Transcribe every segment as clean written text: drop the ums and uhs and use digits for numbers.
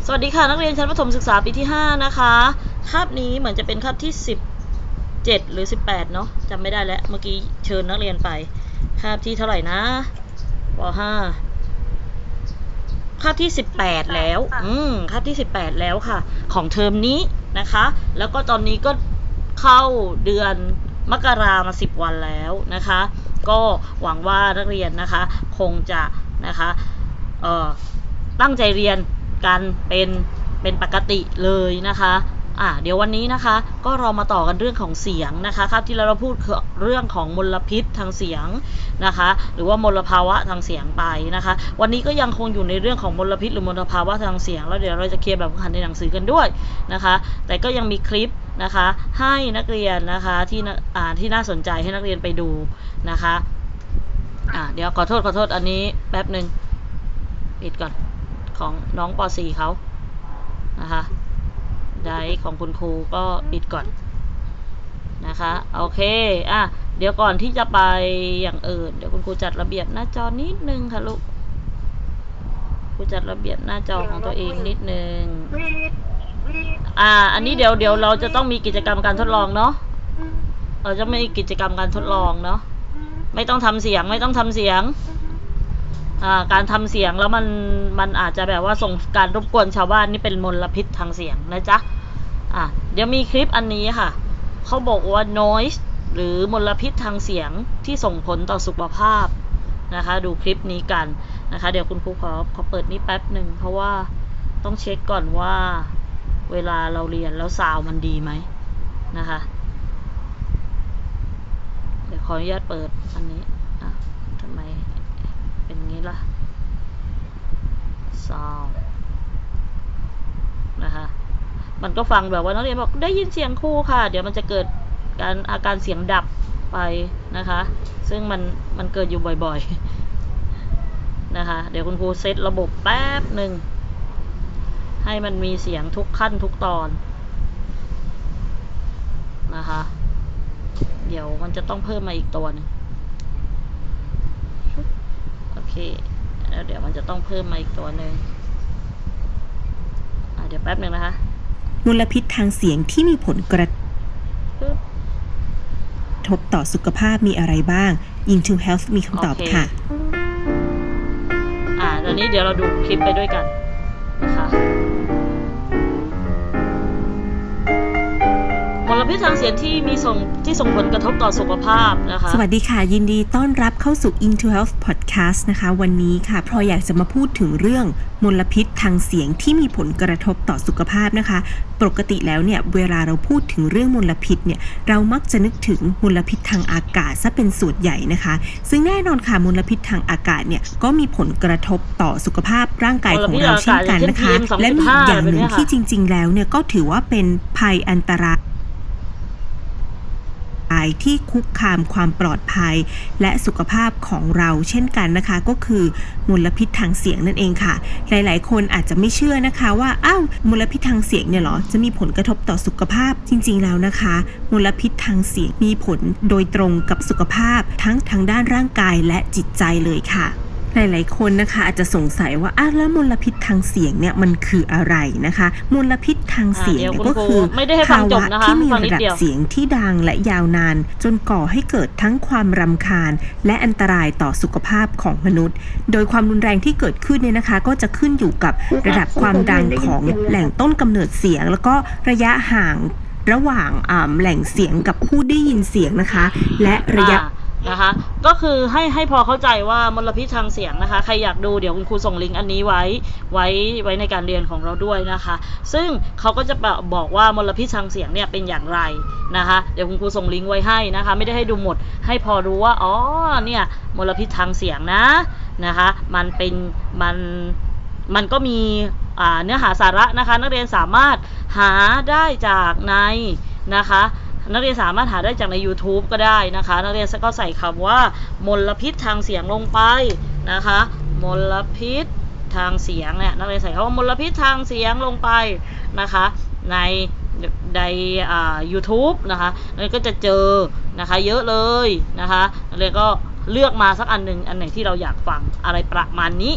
สวัสดีค่ะนักเรียนชั้นประถมศึกษาปีที่5นะคะคาบนี้เหมือนจะเป็นคาบที่17หรือ18เนาะจำไม่ได้แล้วเมื่อกี้เชิญนักเรียนไปคาบที่เท่าไหร่นะป.5คาบที่18แล้วคาบที่18แล้วค่ะของเทอมนี้นะคะแล้วก็ตอนนี้ก็เข้าเดือนมกรามา10วันแล้วนะคะก็หวังว่านักเรียนนะคะคงจะนะคะตั้งใจเรียนกันเป็นปกติเลยนะคะเดี๋ยววันนี้นะคะก็เรามาต่อกันเรื่องของเสียงนะคะครับที่เราพูดเรื่องของมลพิษทางเสียงนะคะหรือว่ามลภาวะทางเสียงไปนะคะวันนี้ก็ยังคงอยู่ในเรื่องของมลพิษหรือมลภาวะทางเสียงแล้วเดี๋ยวเราจะเคลียร์แบบฝึกหัดในหนังสือกันด้วยนะคะแต่ก็ยังมีคลิปนะคะให้นักเรียนนะคะที่น่าสนใจให้นักเรียนไปดูนะคะเดี๋ยวขอโทษอันนี้แป๊บหนึ่งปิดก่อนของน้องป .4 เขานะคะได้ของคุณครูก็ปิดก่อนนะคะโอเคเดี๋ยวก่อนที่จะไปอย่างอื่นเดี๋ยวคุณครูจัดระเบียบหน้าจอนิดนึงค่ะลูกครูจัดระเบียบหน้าจอของตัวเองนิดนึงอันนี้เดี๋ยวเราจะต้องมีกิจกรรมการทดลองเนาะเราจะมีกิจกรรมการทดลองเนาะไม่ต้องทำเสียงการทำเสียงแล้วมันอาจจะแบบว่าส่งการรบกวนชาวบ้านนี่เป็นมลพิษทางเสียงนะจ๊ะเดี๋ยวมีคลิปอันนี้ค่ะเขาบอกว่า noise หรือมลพิษทางเสียงที่ส่งผลต่อสุขภาพนะคะดูคลิปนี้กันนะคะเดี๋ยวคุณครูขอเปิดนี้แป๊บหนึ่งเพราะว่าต้องเช็คก่อนว่าเวลาเราเรียนแล้วซาวมันดีไหมนะคะเดี๋ยวขออนุญาตเปิดอันนี้ทำไมเป็นงี้ล่ะซาวนะคะมันก็ฟังแบบว่านักเรียนบอกได้ยินเสียงครูค่ะเดี๋ยวมันจะเกิดอาการเสียงดับไปนะคะซึ่งมันเกิดอยู่บ่อยๆนะคะเดี๋ยวคุณครูเซตระบบแป๊บหนึ่งให้มันมีเสียงทุกขั้นทุกตอนนะคะเดี๋ยวมันจะต้องเพิ่มมาอีกตัวนึงโอเคแล้วเดี๋ยวมันจะต้องเพิ่มมาอีกตัวนึงเดี๋ยวแป๊บนึงนะคะมลพิษทางเสียงที่มีผลกระทบต่อสุขภาพมีอะไรบ้าง Into Health มีคำตอบค่ะตอนนี้เดี๋ยวเราดูคลิปไปด้วยกันนะคะมลพิษทางเสียงที่ส่งผลกระทบต่อสุขภาพนะคะสวัสดีค่ะยินดีต้อนรับเข้าสู่ Into Health Podcast นะคะวันนี้ค่ะพลอยอยากจะมาพูดถึงเรื่องมลพิษทางเสียงที่มีผลกระทบต่อสุขภาพนะคะปกติแล้วเนี่ยเวลาเราพูดถึงเรื่องมลพิษเนี่ยเรามักจะนึกถึงมลพิษทางอากาศซะเป็นส่วนใหญ่นะคะซึ่งแน่นอนค่ะมลพิษทางอากาศเนี่ยก็มีผลกระทบต่อสุขภาพร่างกายของเราเช่นกันนะคะและมีอย่างหนึ่งที่จริงๆแล้วเนี่ยก็ถือว่าเป็นภัยอันตรายที่คุกคามความปลอดภัยและสุขภาพของเราเช่นกันนะคะก็คือมลพิษทางเสียงนั่นเองค่ะหลายๆคนอาจจะไม่เชื่อนะคะว่ามลพิษทางเสียงเนี่ยหรอจะมีผลกระทบต่อสุขภาพจริงๆแล้วนะคะมลพิษทางเสียงมีผลโดยตรงกับสุขภาพทั้งทางด้านร่างกายและจิตใจเลยค่ะหลายๆคนนะคะอาจจะสงสัยว่าแล้วมลพิษทางเสียงเนี่ยมันคืออะไรนะคะมลพิษทางเสียงก็คือภาวะที่มีระดับเสียงที่ดังและยาวนานจนก่อให้เกิดทั้งความรำคาญและอันตรายต่อสุขภาพของมนุษย์โดยความรุนแรงที่เกิดขึ้นเนี่ยนะคะก็จะขึ้นอยู่กับระดับความดังของแหล่งต้นกำเนิดเสียงแล้วก็ระยะห่างระหว่างแหล่งเสียงกับผู้ได้ยินเสียงนะคะและระยะนะคะก็คือให้พอเข้าใจว่ามลพิษทางเสียงนะคะใครอยากดูเดี๋ยวคุณครูส่งลิงก์อันนี้ไว้ในการเรียนของเราด้วยนะคะซึ่งเขาก็จะบอกว่ามลพิษทางเสียงเนี่ยเป็นอย่างไรนะคะเดี๋ยวคุณครูส่งลิงก์ไว้ให้นะคะไม่ได้ให้ดูหมดให้พอรู้ว่าเนี่ยมลพิษทางเสียงนะคะมันก็มีเนื้อหาสาระนะคะนักเรียนสามารถหาได้จากในนะคะนักเรียนสามารถหาได้จากใน YouTube ก็ได้นะคะนักเรียนก็ใส่คำว่ามลพิษทางเสียงลงไปนะคะมลพิษทางเสียงเนี่ยนักเรียนใส่คำว่ามลพิษทางเสียงลงไปนะคะในYouTube นะคะนักเรียนก็จะเจอนะคะเยอะเลยนะคะนักเรียนก็เลือกมาสักอันไหนที่เราอยากฟังอะไรประมาณนี้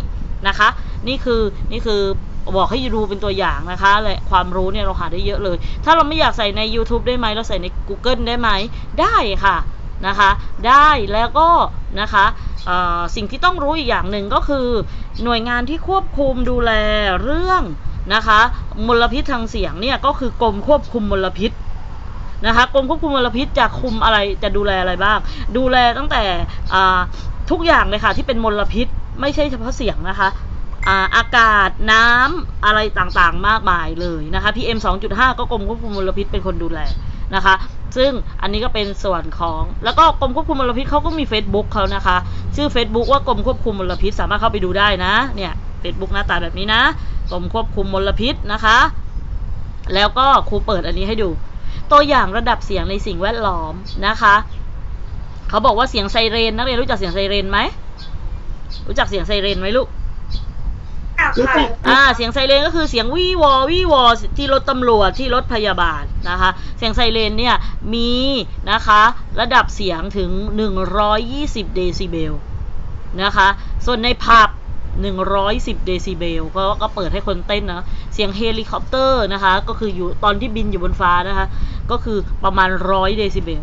นะคะนี่คือ บอกให้ดูเป็นตัวอย่างนะคะแหละความรู้เนี่ยเราหาได้เยอะเลย ถ้าเราไม่อยากใส่ใน YouTube ได้ไหมเราใส่ใน Google ได้ไหมได้ค่ะนะคะได้แล้วก็นะคะสิ่งที่ต้องรู้อีกอย่างหนึ่งก็คือหน่วยงานที่ควบคุมดูแลเรื่องนะคะมลพิษทางเสียงเนี่ยก็คือกรมควบคุมมลพิษนะคะกรมควบคุมมลพิษจะคุมอะไรจะดูแลอะไรบ้างดูแลตั้งแต่ทุกอย่างเลยค่ะที่เป็นมลพิษไม่ใช่เฉพาะเสียงนะคะอากาศน้ำอะไรต่างๆมากมายเลยนะคะ PM 2.5 ก็กรมควบคุมมลพิษเป็นคนดูแลนะคะซึ่งอันนี้ก็เป็นส่วนของแล้วก็กรมควบคุมมลพิษเขาก็มี Facebook เขานะคะชื่อ Facebook ว่ากรมควบคุมมลพิษสามารถเข้าไปดูได้นะเนี่ย Facebook หน้าตาแบบนี้นะกรมควบคุมมลพิษนะคะแล้วก็ครูเปิดอันนี้ให้ดูตัวอย่างระดับเสียงในสิ่งแวดล้อมนะคะเขาบอกว่าเสียงไซเรนนักเรียนรู้จักเสียงไซเรนไหมรู้จักเสียงไซเรนไหมลูกเสียงไซเรนก็คือเสียงวี่วอที่รถตำรวจที่รถพยาบาลนะคะเสียงไซเรนเนี่ยมีนะคะระดับเสียงถึง120เดซิเบลนะคะส่วนในผับ110เดซิเบลก็เปิดให้คนเต้นนะเสียงเฮลิคอปเตอร์นะคะก็คืออยู่ตอนที่บินอยู่บนฟ้านะคะก็คือประมาณ100เดซิเบล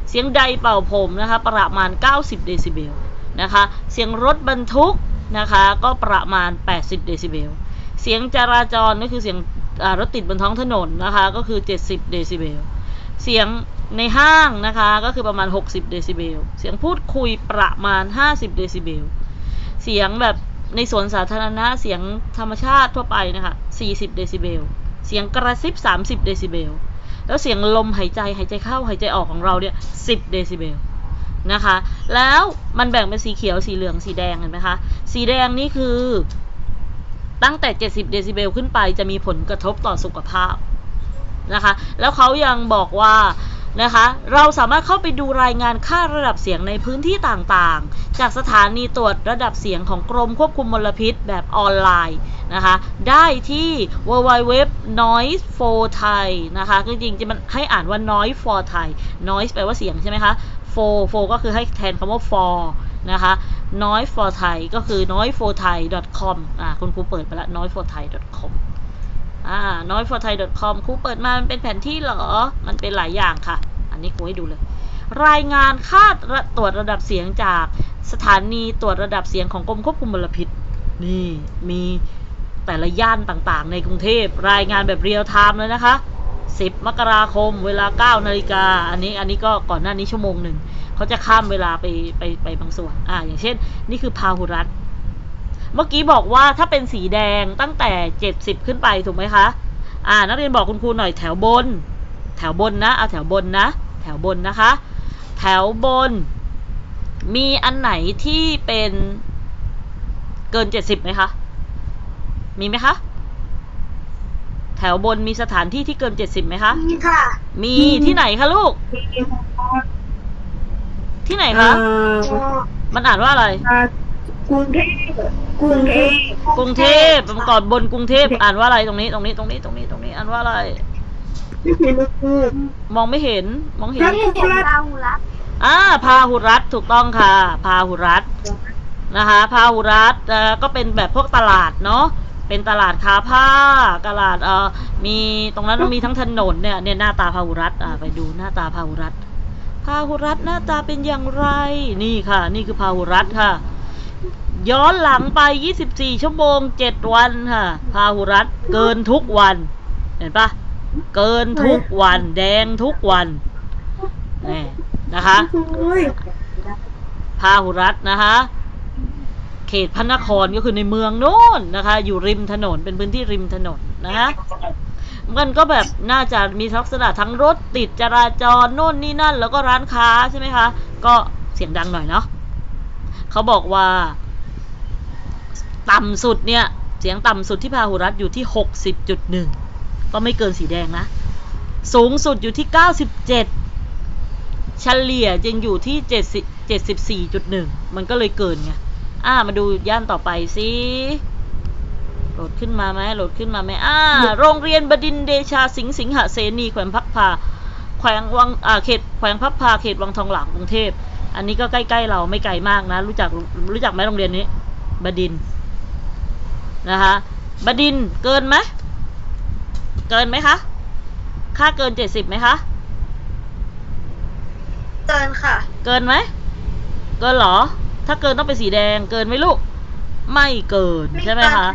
เสียงไดเป่าผมนะคะประมาณ90เดซิเบลนะคะเสียงรถบรรทุกนะคะก็ประมาณ80เดซิเบลเสียงจราจรก็คือเสียงรถติดบนท้องถนนนะคะก็คือ70เดซิเบลเสียงในห้างนะคะก็คือประมาณ60เดซิเบลเสียงพูดคุยประมาณ50เดซิเบลเสียงแบบในสวนสาธารณะเสียงธรรมชาติทั่วไปนะคะ40เดซิเบลเสียงกระซิบ30เดซิเบลแล้วเสียงลมหายใจเข้าหายใจออกของเราเนี่ย10เดซิเบลนะคะแล้วมันแบ่งเป็นสีเขียวสีเหลืองสีแดงเห็นไหมคะสีแดงนี่คือตั้งแต่70เดซิเบลขึ้นไปจะมีผลกระทบต่อสุขภาพนะคะแล้วเขายังบอกว่านะคะเราสามารถเข้าไปดูรายงานค่าระดับเสียงในพื้นที่ต่างๆจากสถานีตรวจระดับเสียงของกรมควบคุมมลพิษแบบออนไลน์นะคะได้ที่ www.noise for Thai นะคะจริงๆมันให้อ่านว่า noise for Thai noise แปลว่าเสียงใช่ไหมคะfor ก็คือให้แทนคำว่า for นะคะ noise for Thai ก็คือ noiseforthai.com คุณครูเปิดไปแล้ว noiseforthai.com noiseforthai.com ครูเปิดมามันเป็นแผนที่เหรอมันเป็นหลายอย่างค่ะอันนี้ครูให้ดูเลยรายงานค่าตรวจระดับเสียงจากสถานีตรวจระดับเสียงของกรมควบคุมมลพิษนี่มีแต่ละย่านต่างๆในกรุงเทพรายงานแบบเรียลไทม์เลยนะคะ10 มกราคมเวลา 9 นาฬิกาอันนี้ก็ก่อนหน้านี้ชั่วโมงหนึ่งเขาจะข้ามเวลาไปบางส่วนอย่างเช่นนี่คือพาหุรัตน์เมื่อกี้บอกว่าถ้าเป็นสีแดงตั้งแต่70ขึ้นไปถูกไหมคะนักเรียนบอกคุณครูหน่อยแถวบนนะเอาแถวบนนะแถวบนนะคะแถวบนมีอันไหนที่เป็นเกิน70ไหมคะมีไหมคะแถวบนมีสถานที่ที่เกิน70ไหมคะมีค่ะมีที่ไหนคะลูกที่ไหนคะมันอ่านว่าอะไรกรุงเทพก่อนบนกรุงเทพอ่านว่าอะไรตรงนี้อ่านว่าอะไรมองไม่เห็นพาหุรัตน์พาหุรัตน์ถูกต้องค่ะพาหุรัตน์นะคะพาหุรัตน์ก็เป็นแบบพวกตลาดเนาะเป็นตลาดค้าผ้าตลาดมีตรงนั้นมีทั้งถนนเนี่ยหน้าตาพาหุรัตน์ไปดูหน้าตาพาหุรัตน์หน้าตาเป็นอย่างไรนี่ค่ะนี่คือพาหุรัตน์ค่ะย้อนหลังไป24ชั่วโมง7วันค่ะพาหุรัตน์เกินทุกวันเห็นปะเกินทุกวันแดงทุกวันนี่นะคะพาหุรัตน์นะคะเขตพระนครก็คือในเมืองโน้นนะคะอยู่ริมถนนเป็นพื้นที่ริมถนนนะคะมันก็แบบน่าจะมีลักษณะทั้งรถติดจราจรโน่นนี่นั่นแล้วก็ร้านค้าใช่ไหมคะก็เสียงดังหน่อยเนาะเขาบอกว่าต่ำสุดเนี่ยเสียงต่ำสุดที่พาหุรัตน์อยู่ที่ 60.1 ก็ไม่เกินสีแดงนะสูงสุดอยู่ที่97เฉลี่ยจึงอยู่ที่74.1 มันก็เลยเกินไงมาดูย่านต่อไปสิโหลดขึ้นมาไหมโรงเรียนบดินทร์เดชาสิงหเสนีแขวงพับพาแขวงวังเขตแขวงพับพาเขตวังทองหลางกรุงเทพอันนี้ก็ใกล้ๆเราไม่ไกลมากนะรู้จักไหมโรงเรียนนี้บดินทร์นะคะ บดินทร์เกินไหมเกินไหมคะค่าเกิน70ไหมคะเกินค่ะ เกินไหมเกินเหรอถ้าเกินต้องเป็นสีแดงเกินไหมลูกไม่เกินใช่ไหมคะ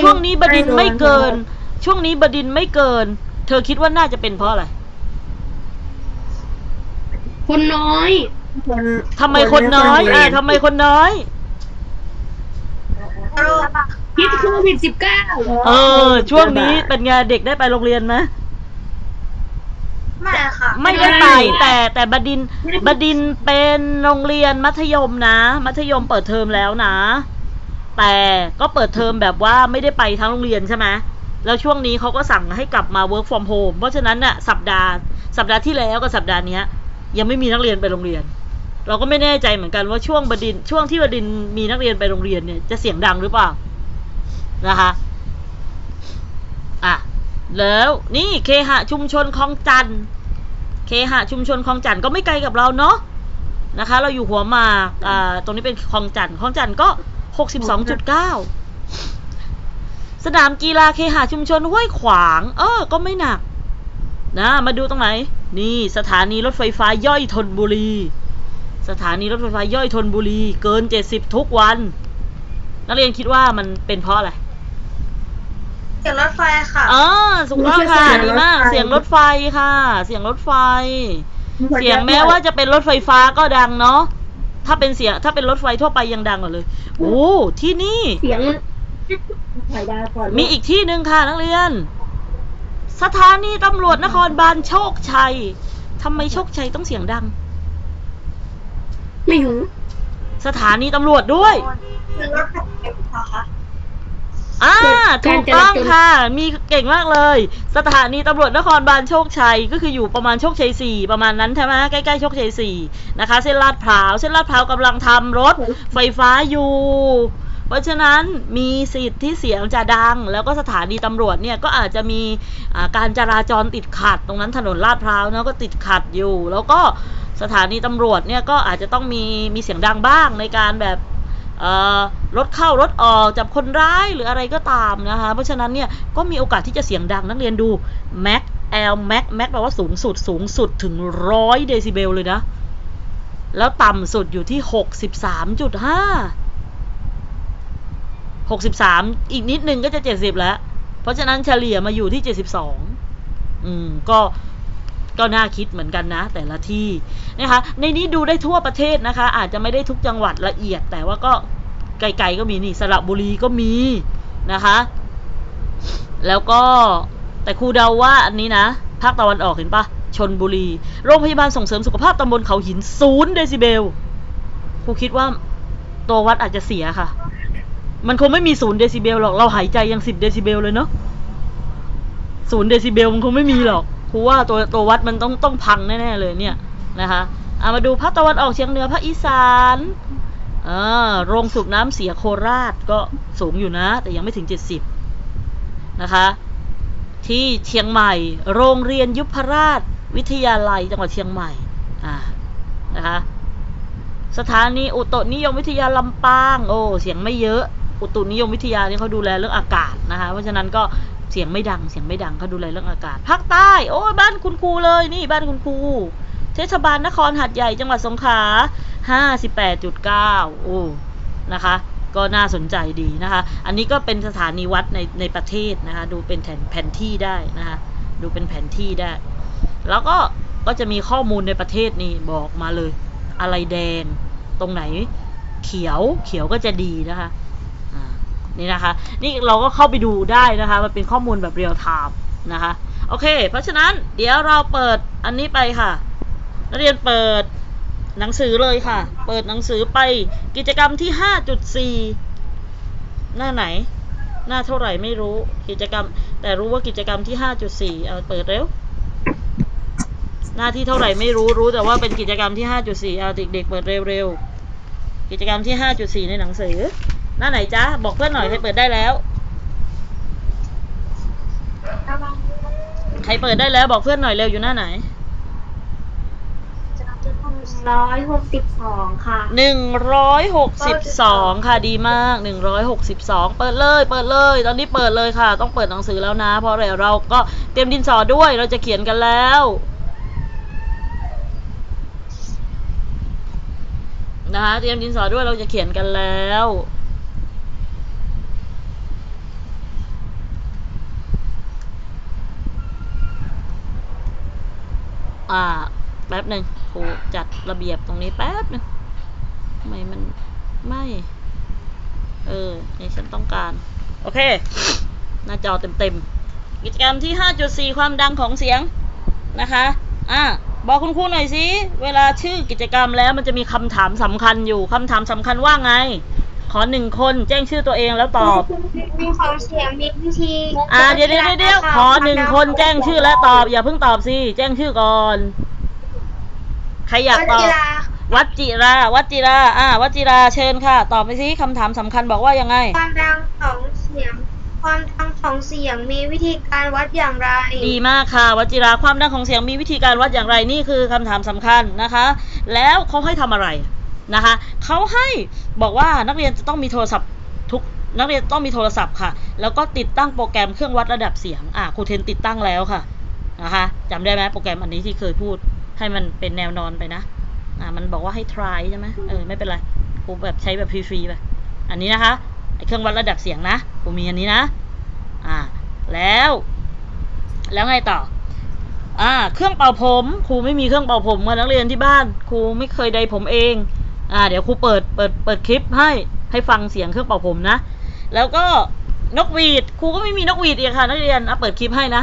ช่วงนี้บดินทร์ไม่เกินช่วงนี้บดินทร์ไม่เกินเธอคิดว่าน่าจะเป็นเพราะอะไร คนน้อย ทำไมคนน้อยทำไมคนน้อย พิษโควิด ช่วงนี้เป็นไงเด็กได้ไปโรงเรียนไหม 19ไม่ค่ะ ไม่ได้ไปแต่บดินทร์เป็นโรงเรียนมัธยมนะมัธยมเปิดเทอมแล้วนะแต่ก็เปิดเทอมแบบว่าไม่ได้ไปทั้งโรงเรียนใช่ไหมแล้วช่วงนี้เขาก็สั่งให้กลับมา work from home เพราะฉะนั้นน่ะสัปดาห์ที่แล้วกับสัปดาห์นี้ยังไม่มีนักเรียนไปโรงเรียนเราก็ไม่แน่ใจเหมือนกันว่าช่วงที่บดินทร์มีนักเรียนไปโรงเรียนเนี่ยจะเสียงดังหรือเปล่านะคะแล้วนี่เคหะชุมชนคลองจันทน์เคหะชุมชนคลองจันทน์ก็ไม่ไกลกับเราเนาะนะคะเราอยู่หัวหมากตรงนี้เป็นคลองจันทน์ก็ 62.9 สนามกีฬาเคหะชุมชนห้วยขวางก็ไม่หนักนะมาดูตรงไหนนี่สถานีรถไฟฟ้าย่อยธนบุรีสถานีรถไฟฟ้าย่อยธนบุรีเกิน70ทุกวันนักเรียนคิดว่ามันเป็นเพราะอะไรเสียงรถไฟค่ะถูกต้องค่ะดีมากเสียงรถไฟค่ะเสียงรถไฟเสียงแม้ว่าจะเป็นรถไฟฟ้าก็ดังเนาะถ้าเป็นรถไฟทั่วไปยังดังกว่าเลยโอ้ที่นี่เสียงมีอีกที่หนึ่งค่ะนักเรียนสถานีตำรวจนครบาลโชคชัยทำไมโชคชัยต้องเสียงดังไม่รู้สถานีตำรวจด้วยถูกต้องค่ะมีเก่งมากเลยสถานีตำรวจนครบาลโชคชัยก็คืออยู่ประมาณโชคชัย4ประมาณนั้นใช่ไหมใกล้ๆโชคชัย4นะคะเส้นลาดพร้าวกำลังทำรถไฟฟ้าอยู่เพราะฉะนั้นมีสิทธิ์ที่เสียงจะดังแล้วก็สถานีตำรวจเนี่ยก็อาจจะมีการจราจรติดขัดตรงนั้นถนนลาดพร้าวนะก็ติดขัดอยู่แล้วก็สถานีตำรวจเนี่ยก็อาจจะต้องมีเสียงดังบ้างในการแบบรถเข้ารถออกจับคนร้ายหรืออะไรก็ตามนะคะเพราะฉะนั้นเนี่ยก็มีโอกาสที่จะเสียงดังนักเรียนดูแม็กแปลว่าสูงสุดถึง100 เดซิเบลเลยนะแล้วต่ำสุดอยู่ที่ 63 อีกนิดนึงก็จะ70แล้วเพราะฉะนั้นเฉลี่ยมาอยู่ที่72ก็น่าคิดเหมือนกันนะแต่ละที่นะคะในนี้ดูได้ทั่วประเทศนะคะอาจจะไม่ได้ทุกจังหวัดละเอียดแต่ว่าก็ไกลๆก็มีนี่สระบุรีก็มีนะคะแล้วก็แต่ครูเดาว่าอันนี้นะภาคตะวันออกเห็นปะชลบุรีโรงพยาบาลส่งเสริมสุขภาพตำบลเขาหิน0 เดซิเบลครูคิดว่าตัววัดอาจจะเสียค่ะมันคงไม่มี0 เดซิเบลหรอกเราหายใจยัง10 เดซิเบลเลยเนาะ0 เดซิเบลมันคงไม่มีหรอกครูว่าตัววัดมันต้องพังแน่ๆเลยเนี่ยนะคะมาดูภาคตะวันออกเฉียงเหนือภาคอีสานโรงสูบน้ำเสียโคราชก็สูงอยู่นะแต่ยังไม่ถึง70นะคะที่เชียงใหม่โรงเรียนยุพราชวิทยาลัยจังหวัดเชียงใหม่นะคะสถานีอุตุนิยมวิทยาลำปางเสียงไม่เยอะอุตุนิยมวิทยานี่เขาดูแลเรื่องอากาศนะคะเพราะฉะนั้นก็เสียงไม่ดังเขาดูแลเรื่องอากาศภาคใต้บ้านคุณครูเลยนี่บ้านคุณครูเทศบาลนครหาดใหญ่จังหวัดสงขลา 58.9 นะคะก็น่าสนใจดีนะคะอันนี้ก็เป็นสถานีวัดในประเทศนะคะดูเป็นแผนที่ได้นะคะดูเป็นแผนที่ได้แล้วก็จะมีข้อมูลในประเทศนี่บอกมาเลยอะไรแดงตรงไหนเขียวก็จะดีนะคะนี่นะคะนี่เราก็เข้าไปดูได้นะคะมันเป็นข้อมูลแบบเรียลไทม์นะคะโอเคเพราะฉะนั้นเดี๋ยวเราเปิดอันนี้ไปค่ะนักเรียนเปิดหนังสือเลยค่ะเปิดหนังสือไปกิจกรรมที่ 5.4 หน้าไหนหน้าเท่าไหร่ไม่รู้กิจกรรมแต่รู้ว่ากิจกรรมที่ 5.4 เอาเปิดเร็วหน้าที่เท่าไหร่ไม่รู้แต่ว่าเป็นกิจกรรมที่ 5.4 เอาเด็กๆเปิดเร็วๆกิจกรรมที่ 5.4 ในหนังสือหน้าไหนจ๊ะบอกเพื่อนหน่อยใครเปิดได้แล้วใครเปิดได้แล้วบอกเพื่อนหน่อยเร็วอยู่หน้าไหน 162ค่ะ 162ค่ะดีมาก162เปิดเลยตอนนี้เปิดเลยค่ะต้องเปิดหนังสือแล้วนะเพราะอะไรเราก็เตรียมดินสอด้วยเราจะเขียนกันแล้วนะคะเตรียมดินสอด้วยเราจะเขียนกันแล้วแป๊บหนึ่งครูจัดระเบียบตรงนี้แป๊บหนึ่งทำไมมันไม่นี่ฉันต้องการโอเคหน้าจอเต็มกิจกรรมที่ 5.4 ความดังของเสียงนะคะบอกคุณครูหน่อยสิเวลาชื่อกิจกรรมแล้วมันจะมีคำถามสำคัญอยู่คำถามสำคัญว่าไงขอ1 คนแจ้งชื่อตัวเองแล้วตอบของเสียงมีวิธีเดี๋ยวขอ1 คนแจ้งชื่อและตอบอย่าเพิ่งตอบสิแจ้งชื่อก่อนใครอยากตอบวัจิราวัจิราเชิญค่ะตอบไปสิคำถามสำคัญบอกว่ายังไงความดังของเสียงมีวิธีการวัดอย่างไรดีมากค่ะวัจิราความดังของเสียงมีวิธีการวัดอย่างไรนี่คือคำถามสำคัญนะคะแล้วเขาให้ทำอะไรนะคะเขาให้บอกว่านักเรียนจะต้องมีโทรศัพท์นักเรียนต้องมีโทรศัพท์ค่ะแล้วก็ติดตั้งโปรแกรมเครื่องวัดระดับเสียงครูเทนติดตั้งแล้วค่ะนะคะจำได้ไหมโปรแกรมอันนี้ที่เคยพูดให้มันเป็นแนวนอนไปนะมันบอกว่าให้ try ใช่ไหมไม่เป็นไรครูแบบใช้แบบฟรีๆไปอันนี้นะคะเครื่องวัดระดับเสียงนะครูมีอันนี้นะแล้วไงต่อเครื่องเป่าผมครูไม่มีเครื่องเป่าผมนักเรียนที่บ้านครูไม่เคยใดผมเองเดี๋ยวครูเปิดคลิปให้ฟังเสียงเครื่องเป่าผมนะแล้วก็นกหวีดครูก็ไม่มีนกหวีดอีกค่ะนักเรียนเปิดคลิปให้นะ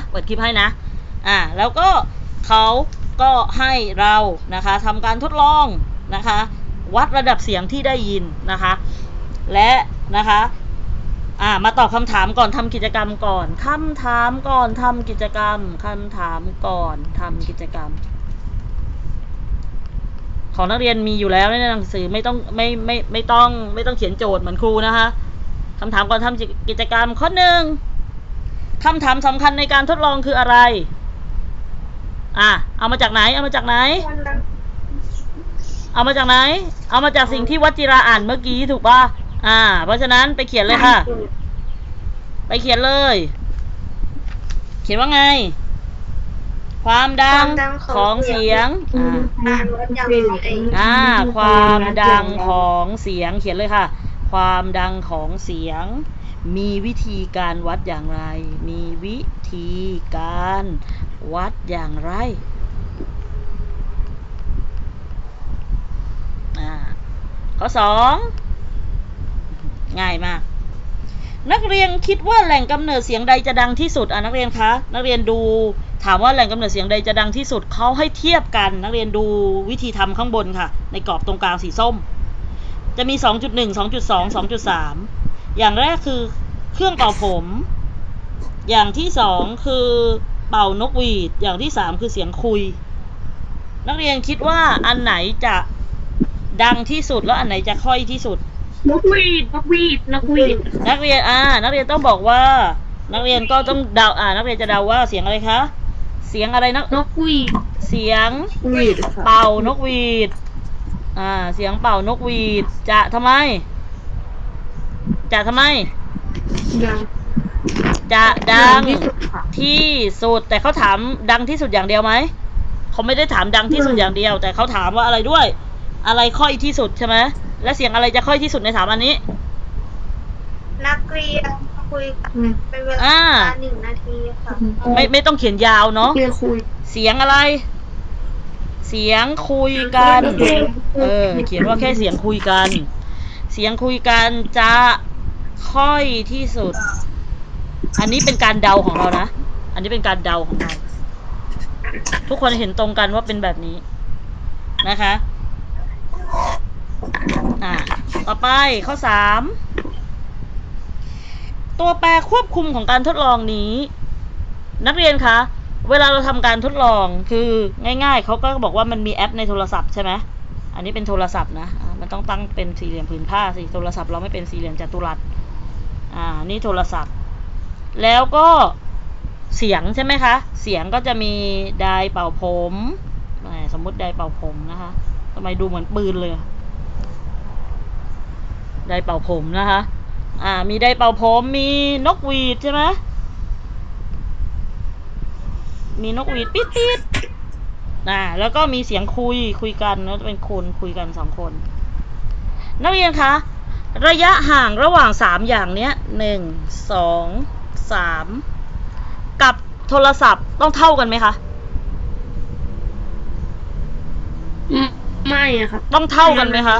แล้วก็เขาก็ให้เรานะคะทำการทดลองนะคะวัดระดับเสียงที่ได้ยินนะคะและนะคะมาตอบคำถามก่อนทำกิจกรรมก่อนคำถามก่อนทำกิจกรรมของนักเรียนมีอยู่แล้วในหนังสือไม่ต้องเขียนโจทย์เหมือนครูนะคะคำถามก่อนทำกิจกรรมข้อ 1คำถามสำคัญในการทดลองคืออะไรเอามาจากไหนเอามาจากสิ่งที่วัจิราอ่านเมื่อกี้ถูกป่ะเพราะฉะนั้นไปเขียนเลยค่ะไปเขียนเลยเขียนว่าไงความดังของเสียงความดังของเสียงเขียนเลยค่ะความดังของเสียงมีวิธีการวัดอย่างไรข้อ 2ง่ายมากนักเรียนคิดว่าแหล่งกำเนิดเสียงใดจะดังที่สุดนักเรียนคะนักเรียนดูถามว่าแหล่งกำเนิดเสียงใดจะดังที่สุดเขาให้เทียบกันนักเรียนดูวิธีทำข้างบนค่ะในกรอบตรงกลางสีส้มจะมี 2.1 2.2 2.3 อย่างแรกคือเครื่องเป่าผมอย่างที่2คือเป่านกหวีดอย่างที่3คือเสียงคุยนักเรียนคิดว่าอันไหนจะดังที่สุดแล้วอันไหนจะค่อยที่สุดนกหวีดนักเรียนนักเรียนต้องบอกว่านักเรียนก็ต้องเดานักเรียนจะเดาว่าเสียงอะไรคะเสียงอะไรนกหวีดเสียงเป่านกหวีดเสียงเป่านกหวีดจะทำไมจะดังที่สุดแต่เขาถามดังที่สุดอย่างเดียวไหมเขาไม่ได้ถามดังที่สุดอย่างเดียวแต่เขาถามว่าอะไรด้วยอะไรค่อยที่สุดใช่ไหมและเสียงอะไรจะค่อยที่สุดใน3อันนี้นักเรียนคุยเป็นเวลา1 นาทีค่ะไม่ต้องเขียนยาวเนาะเสียงอะไรเสียงคุยกันเขียนว่าแค่เสียงคุยกันจะค่อยที่สุดอันนี้เป็นการเดาของเรานะทุกคนเห็นตรงกันว่าเป็นแบบนี้นะคะต่อไปข้อ 3ตัวแปรควบคุมของการทดลองนี้นักเรียนคะเวลาเราทำการทดลองคือง่ายๆเขาก็บอกว่ามันมีแอปในโทรศัพท์ใช่ไหมอันนี้เป็นโทรศัพท์นะมันต้องตั้งเป็นสี่เหลี่ยมผืนผ้าสิโทรศัพท์เราไม่เป็นสี่เหลี่ยมจัตุรัสนี่โทรศัพท์แล้วก็เสียงใช่ไหมคะเสียงก็จะมีไดร์เป่าผมสมมุติไดร์เป่าผมนะคะ ทำไมดูเหมือนปืนเลยไดร์เป่าผมนะคะ มีไดร์เป่าผมมีนกหวีดใช่ไหมมีนกหวีดปิ๊ดปิ๊ดแล้วก็มีเสียงคุยกันแล้วเป็นคนคุยกัน2 คนนักเรียนคะระยะห่างระหว่าง3อย่างเนี้ย1 2 3กับโทรศัพท์ต้องเท่ากันไหมคะไม่ครับต้องเท่ากันไหมคะ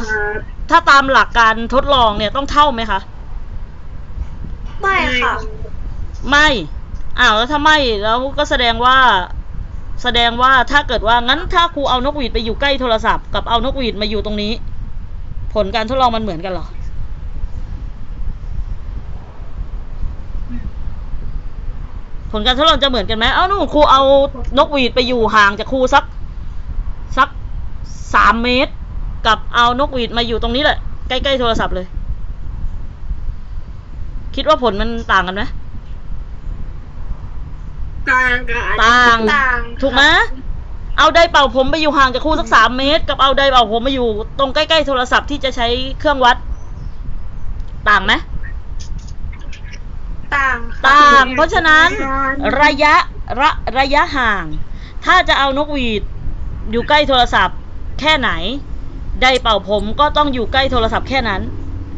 ถ้าตามหลักการทดลองเนี่ยต้องเท่าไหมคะไม่ค่ะไม่แล้วถ้าไม่แล้วก็แสดงว่าถ้าเกิดว่างั้นถ้าครูเอานกหวีดไปอยู่ใกล้โทรศัพท์กับเอานกหวีดมาอยู่ตรงนี้ผลการทดลองมันเหมือนกันเหรอผลการทดลองจะเหมือนกันไหมนู่นครูเอานกหวีดไปอยู่ห่างจากครูสัก3 เมตรกับเอานกหวีดมาอยู่ตรงนี้แหละใกล้ๆโทรศัพท์เลยคิดว่าผลมันต่างกันไหมต่างถูกไหมเอาไดร์เป่าผมไปอยู่ห่างจากครูสัก3 เมตรกับเอาไดร์เป่าผมมาอยู่ตรงใกล้ๆโทรศัพท์ที่จะใช้เครื่องวัดต่างไหมต่างเพราะฉะนั้นระยะห่างถ้าจะเอานกหวีดอยู่ใกล้โทรศัพท์แค่ไหนไดร์เป่าผมก็ต้องอยู่ใกล้โทรศัพท์แค่นั้น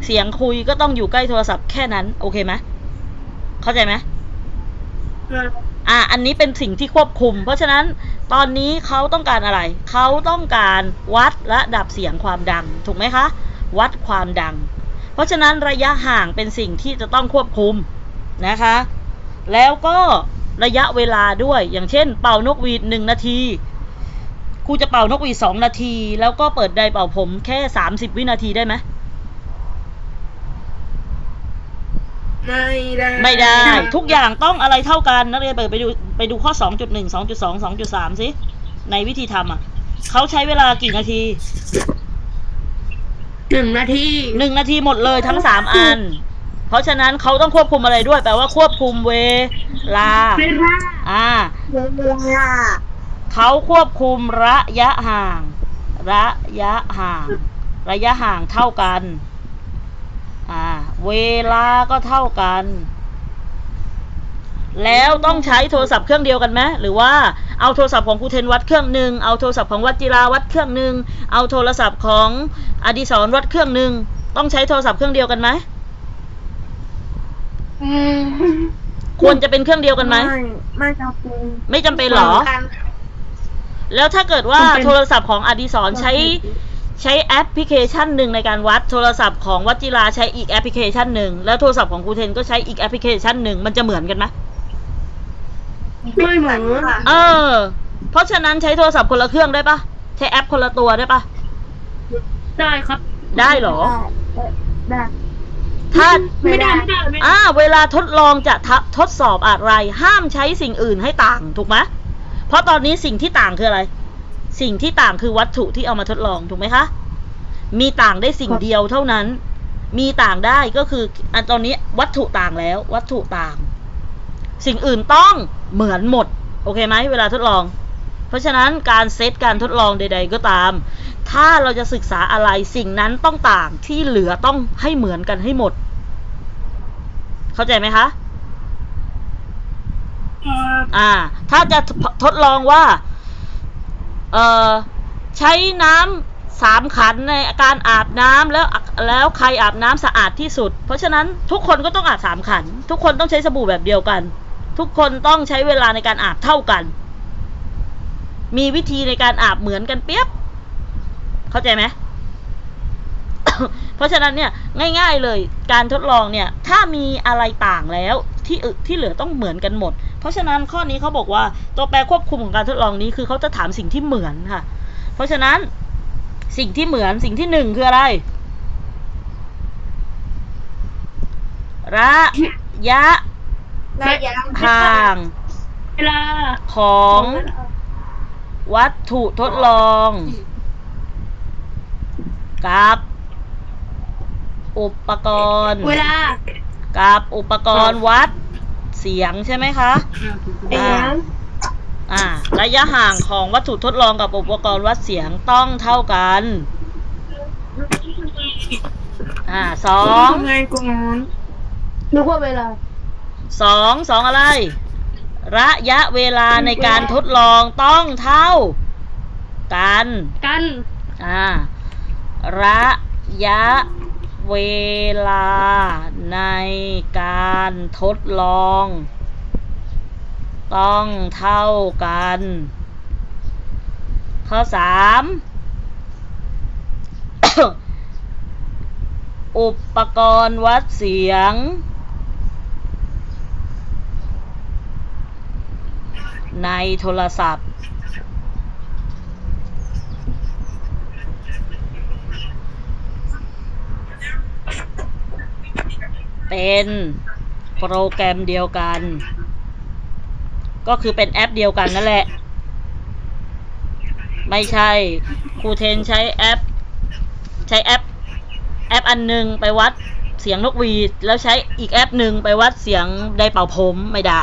เสียงคุยก็ต้องอยู่ใกล้โทรศัพท์แค่นั้นโอเคไหมเข้าใจไหมอันนี้เป็นสิ่งที่ควบคุมเพราะฉะนั้นตอนนี้เขาต้องการอะไรเขาต้องการวัดระดับเสียงความดังถูกไหมคะวัดความดังเพราะฉะนั้นระยะห่างเป็นสิ่งที่จะต้องควบคุมนะคะแล้วก็ระยะเวลาด้วยอย่างเช่นเป่านกหวีด1 นาทีครูจะเป่านกหวีด2 นาทีแล้วก็เปิดไดร์เป่าผมแค่30 วินาทีได้ไหมไม่ได้ทุกอย่างต้องอะไรเท่ากันนักเรียนไปดูข้อ 2.1 2.2 2.3 สิในวิธีทำเขาใช้เวลากี่นาที1 นาที1 นาทีหมดเลยทั้ง3 อันเพราะฉะนั้นเขาต้องควบคุมอะไรด้วยแปลว่าควบคุมเวลาเขาควบคุมระยะห่างเท่ากันเวลาก็เท่ากันแล้วต้องใช้โทรศัพท์เครื่องเดียวกันไหมหรือว่าเอาโทรศัพท์ของครูเทนวัดเครื่องหนึ่งเอาโทรศัพท์ของวัดจิราวัดเครื่องหนึ่งเอาโทรศัพท์ของอดิศรวัดเครื่องหนึ่งต้องใช้โทรศัพท์เครื่องเดียวกันไหมควรจะเป็นเครื่องเดียวกันไหมไม่จำเป็นไม่จำเป็นหรอแล้วถ้าเกิดว่าโทรศัพท์ของอดิศรใช้แอปพลิเคชันหนึ่งในการวัดโทรศัพท์ของวัดจิราใช้อีกแอปพลิเคชันหนึ่งแล้วโทรศัพท์ของครูเทนก็ใช้อีกแอปพลิเคชันหนึ่งมันจะเหมือนกันไหมไม่เหมือนเพราะฉะนั้นใช้โทรศัพท์คนละเครื่องได้ปะใช้แอปคนละตัวได้ปะได้ครับได้หรอได้ถ้าไม่ได้เวลาทดลองจะทดสอบอะไรห้ามใช้สิ่งอื่นให้ต่างถูกไหมเพราะตอนนี้สิ่งที่ต่างคืออะไรสิ่งที่ต่างคือวัตถุที่เอามาทดลองถูกไหมคะมีต่างได้สิ่งเดียวเท่านั้นมีต่างได้ก็คือตอนนี้วัตถุต่างแล้ววัตถุต่างสิ่งอื่นต้องเหมือนหมดโอเคไหมเวลาทดลองเพราะฉะนั้นการเซตการทดลองใดๆก็ตามถ้าเราจะศึกษาอะไรสิ่งนั้นต้องต่างที่เหลือต้องให้เหมือนกันให้หมดเข้าใจไหมคะถ้าจะทดลองว่าใช้น้ำ3 ขันในการอาบน้ำแล้วใครอาบน้ำสะอาดที่สุดเพราะฉะนั้นทุกคนก็ต้องอาบ3 ขันทุกคนต้องใช้สบู่แบบเดียวกันทุกคนต้องใช้เวลาในการอาบเท่ากันมีวิธีในการอาบเหมือนกันเปี๊ยบเข้าใจไหม เพราะฉะนั้นเนี่ยง่ายๆเลยการทดลองเนี่ยถ้ามีอะไรต่างแล้วที่เหลือต้องเหมือนกันหมดเพราะฉะนั้นข้อนี้เขาบอกว่าตัวแปรควบคุมของการทดลองนี้คือเขาจะถามสิ่งที่เหมือนค่ะเพราะฉะนั้นสิ่งที่เหมือนสิ่งที่1คืออะไรระยะห่างของวัตถุทดลองกับอุปกรณ์กับอุปกรณ์วัดเสียงใช่ไหมคะ ระยะห่างของวัตถุทดลองกับอุปกรณ์วัดเสียงต้องเท่ากันสอง ทำไงก่อนนึกว่าเวลา สองอะไรระยะเวลาในการทดลองต้องเท่ากันระยะเวลาในการทดลองต้องเท่ากันข้อ 3 อุปกรณ์วัดเสียงในโทรศัพท์เป็นโปรแกรมเดียวกันก็คือเป็นแอปเดียวกันนั่นแหละไม่ใช่ครูเทนใช้แอปอันหนึ่งไปวัดเสียงนกหวีดแล้วใช้อีกแอปหนึ่งไปวัดเสียงไดร์เป่าผมไม่ได้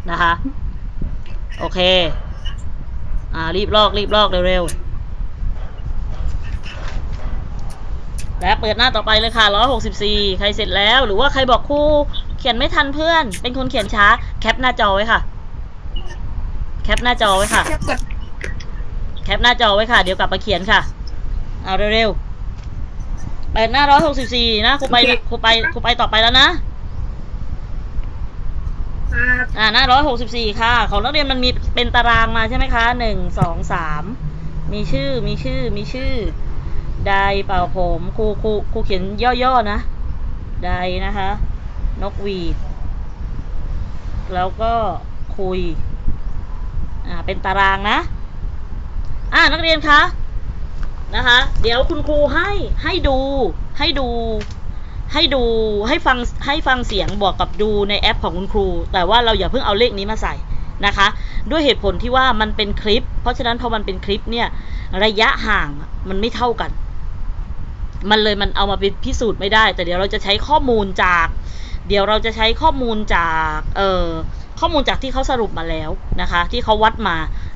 นะคะโอเครีบลอกเร็วๆและเปิดหน้าต่อไปเลยค่ะ164ใครเสร็จแล้วหรือว่าใครบอกครูเขียนไม่ทันเพื่อนเป็นคนเขียนช้าแคปหน้าจอไว้ค่ะแคปหน้าจอไว้ค่ะเดี๋ยวกลับมาเขียนค่ะเอาเร็วๆเปิดหน้า164นะครูไปต่อไปแล้วนะหน้า164ค่ะของนักเรียนมันมีเป็นตารางมาใช่ไหมคะ1 2 3มีชื่อไดร์เป่าผมครูเขียนย่อๆนะไดร์นะคะนกหวีดแล้วก็คุยเป็นตารางนะนักเรียนคะนะคะเดี๋ยวคุณครูให้ฟังเสียงบวกกับดูในแอปของคุณครูแต่ว่าเราอย่าเพิ่งเอาเลขนี้มาใส่นะคะด้วยเหตุผลที่ว่ามันเป็นคลิปเพราะฉะนั้นพอมันเป็นคลิปเนี่ยระยะห่างมันไม่เท่ากันมันเอามาเป็นพิสูจน์ไม่ได้แต่เดี๋ยวเราจะใช้ข้อมูลจากข้อมูลจากที่เขาสรุปมาแล้วนะคะที่เขาวัดมา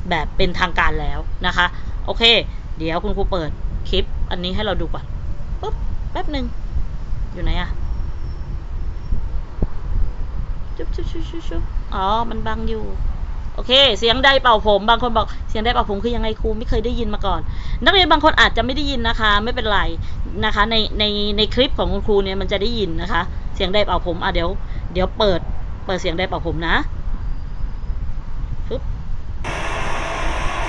แบบเป็นทางการแล้วนะคะโอเคเดี๋ยวคุณครูเปิดคลิปอันนี้ให้เราดูก่อนปุ๊บแป๊บหนึ่งอยู่ไหนจุ๊บมันบังอยู่โอเคเสียงไดร์เป่าผมบางคนบอกเสียงไดร์เป่าผมคือยังไงครูไม่เคยได้ยินมาก่อนนักเรียนบางคนอาจจะไม่ได้ยินนะคะไม่เป็นไรนะคะในคลิปของคุณครูเนี่ยมันจะได้ยินนะคะเสียงไดร์เป่าผมเดี๋ยวเปิดเสียงไดร์เป่าผมนะปึ๊บ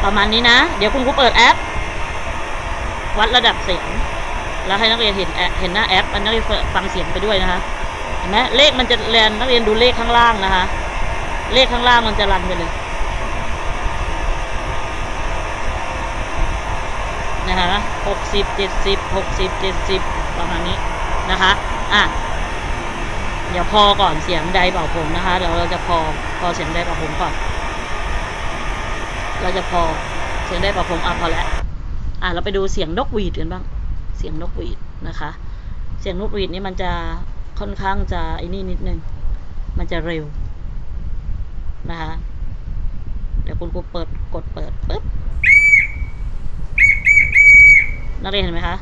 ประมาณนี้นะเดี๋ยวคุณครูเปิดแอปวัดระดับเสียงแล้วให้นักเรียนเห็นหน้าแอปนักเรียนฟังเสียงไปด้วยนะคะเห็นไหมเลขมันจะเรียนนักเรียนดูเลขข้างล่างนะคะเลขข้างล่างมันจะรันไปเลยนะคะ60-70ประมาณนี้นะคะเดี๋ยวพอก่อนเสียงไดร์เป่าผมนะคะเดี๋ยวเราจะพอเสียงไดร์เป่าผมก่อนเราจะพอเสียงไดร์เป่าผมพอแล้วเราไปดูเสียงนกหวีดกันบ้างเสียงนกหวีดนะคะเสียงนกหวีดนี่มันจะค่อนข้างจะนิดนึงมันจะเร็วนะคะเดี๋ยวคุณครูกดเปิดปึ๊บนักเรียนเห็นไหมคะ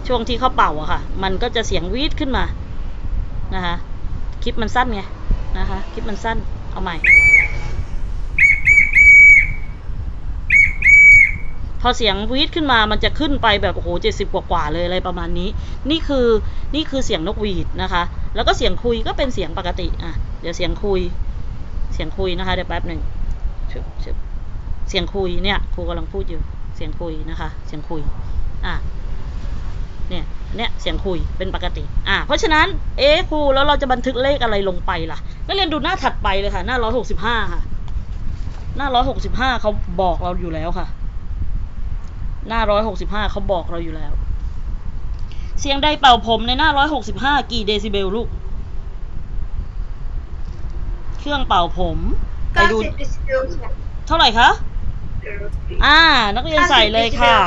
ช่วงที่เขาเป่าค่ะมันก็จะเสียงวีดขึ้นมานะคะคลิปมันสั้นไงนะคะคลิปมันสั้นเอาใหม่พอเสียงวีดขึ้นมามันจะขึ้นไปแบบโอ้โห70กว่าเลยอะไรประมาณนี้นี่คือเสียงนกหวีดนะคะแล้วก็เสียงคุยก็เป็นเสียงปกติเดี๋ยวเสียงคุยนะคะเดี๋ยวแป๊บหนึ่งเสียงคุยเนี่ยครูกำลังพูดอยู่เสียงคุยนะคะเสียงคุยเนี่ยเสียงคุยเป็นปกติเพราะฉะนั้นครูแล้วเราจะบันทึกเลขอะไรลงไปล่ะนักเรียนดูหน้าถัดไปเลยค่ะหน้า165ค่ะหน้า165เขาบอกเราอยู่แล้วค่ะหน้า165เขาบอกเราอยู่แล้วเสียงไดร์เป่าผมในหน้า165กี่เดซิเบลลูกเครื่องเป่าผมไปดูเท่าไหร่คะนักเรียนใส่เลยค่ะ90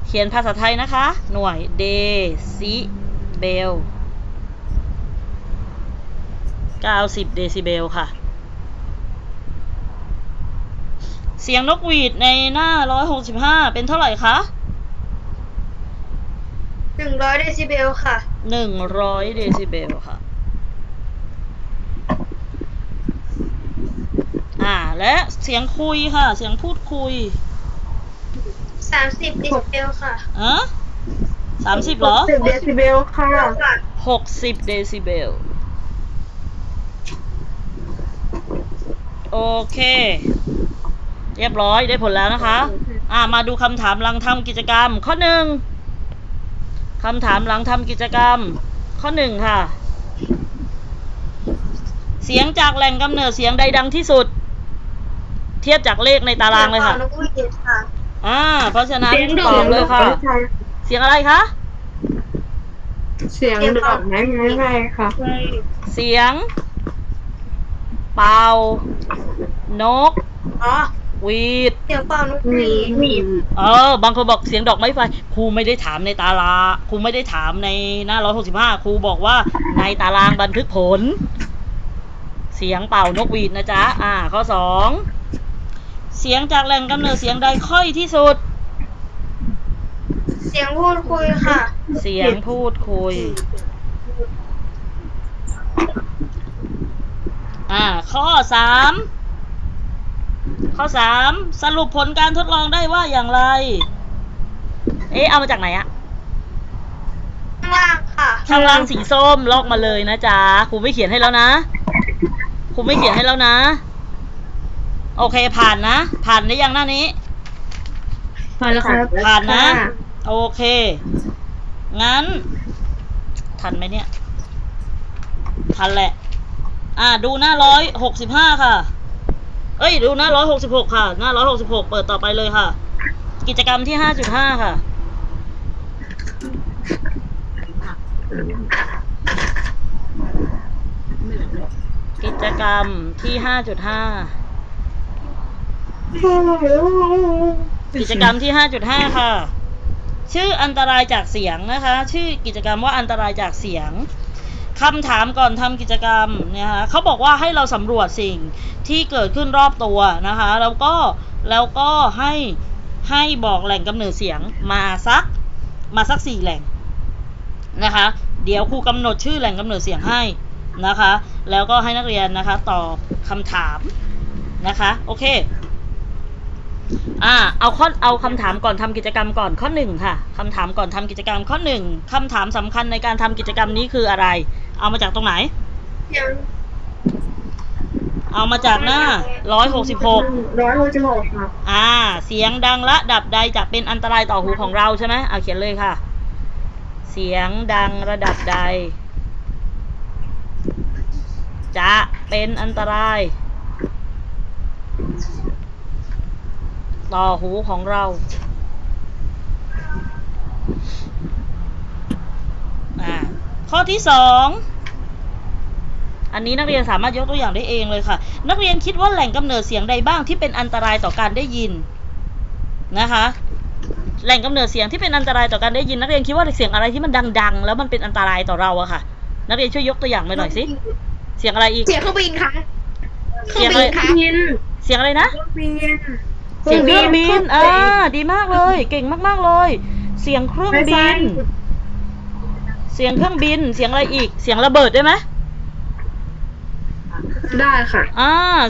เขียนภาษาไทยนะคะหน่วยเดซิเบล 90 เดซิเบลค่ะ เสียงนกหวีดในหน้า 165 เป็นเท่าไหร่คะ 100 เดซิเบลค่ะ 100 เดซิเบลค่ะ และเสียงคุยค่ะ เสียงพูดคุย 30 เดซิเบลค่ะ 30เหรอ 10 เดซิเบลค่ะ 60 เดซิเบล โอเค เรียบร้อยได้ผลแล้วนะคะ มาดูคำถามหลังทำกิจกรรม ข้อ 1คำถามหลังทำกิจกรรม ข้อ 1ค่ะ เสียงจากแหล่งกำเนิดเสียงใดดังที่สุด เทียบจากเลขในตารางเลยค่ะ นกหวีดค่ะ เพราะฉะนั้นตอบเลยค่ะ เสียงอะไรคะ เสียงดอกไม้ไม้ค่ะ เสียง เป่านก หวีด เสียงเป่านกหวีด บางคนบอกเสียงดอกไม้ไฟ ครูไม่ได้ถามในตาราง ครูไม่ได้ถามในหน้า 165 ครูบอกว่าในตารางบันทึกผล เสียงเป่านกหวีดนะจ๊ะ ข้อ 2 เสียงจากแหล่งกำเนิดเสียงใดค่อยที่สุด เสียงพูดคุยค่ะ เสียงพูดคุย ข้อ 3 สรุปผลการทดลองได้ว่าอย่างไร เอามาจากไหนอะ ข้างล่างค่ะ ข้างล่างสีส้มลอกมาเลยนะจ๊ะ ครูไม่เขียนให้แล้วนะ โอเคผ่านนะ ผ่านได้ยังหน้านี้ ผ่านแล้วครับ ผ่านนะ โอเค งั้น ทันไหมเนี่ย ทันแหละ ดูหน้า 165 ค่ะ ดูหน้า 166 ค่ะ หน้า 166 เปิดต่อไปเลยค่ะ กิจกรรมที่ 5.5 ค่ะ กิจกรรมที่ 5.5 กิจกรรมที่ 5.5 ค่ะ ชื่ออันตรายจากเสียงนะคะ ชื่อกิจกรรมว่าอันตรายจากเสียง คำถามก่อนทำกิจกรรมนะคะเขาบอกว่าให้เราสำรวจสิ่งที่เกิดขึ้นรอบตัวนะคะ แล้วก็ให้บอกแหล่งกำเนิดเสียงมาสัก 4 แหล่งนะคะ เดี๋ยวครูกำหนดชื่อแหล่งกำเนิดเสียงให้นะคะ แล้วก็ให้นักเรียนนะคะตอบคำถามนะคะ โอเคเอาคำถามก่อนทำกิจกรรมก่อนข้อ 1ค่ะคำถามก่อนทำกิจกรรมข้อ 1คำถามสำคัญในการทำกิจกรรมนี้คืออะไร เอามาจากตรงไหน เอามาจากหน้า 166ครับเสียงดังระดับใดจะเป็นอันตรายต่อหูของเราใช่ไหมเขียนเลยค่ะ เสียงดังระดับใดจะเป็นอันตรายต่อหูของเราข้อที่ 2อันนี้นักเรียนสามารถยกตัวอย่างได้เองเลยค่ะนักเรียนคิดว่าแหล่งกำเนิดเสียงใดบ้างที่เป็นอันตรายต่อการได้ยินนะคะแหล่งกำเนิดเสียงที่เป็นอันตรายต่อการได้ยินนักเรียนคิดว่าเสียงอะไรที่มันดังๆแล้วมันเป็นอันตรายต่อเราอะค่ะนักเรียนช่วยยกตัวอย่างมาหน่อยสิเสียงอะไรอีก เสียงเครื่องบินค่ะ เสียงอะไรเสียงอะไรนะเสียงเครื่องบินดีมากเลยเก่งมากๆเลยเสียงเครื่องบินเสียงเครื่องบินเสียงอะไรอีกเสียงระเบิดได้ไหมได้ค่ะ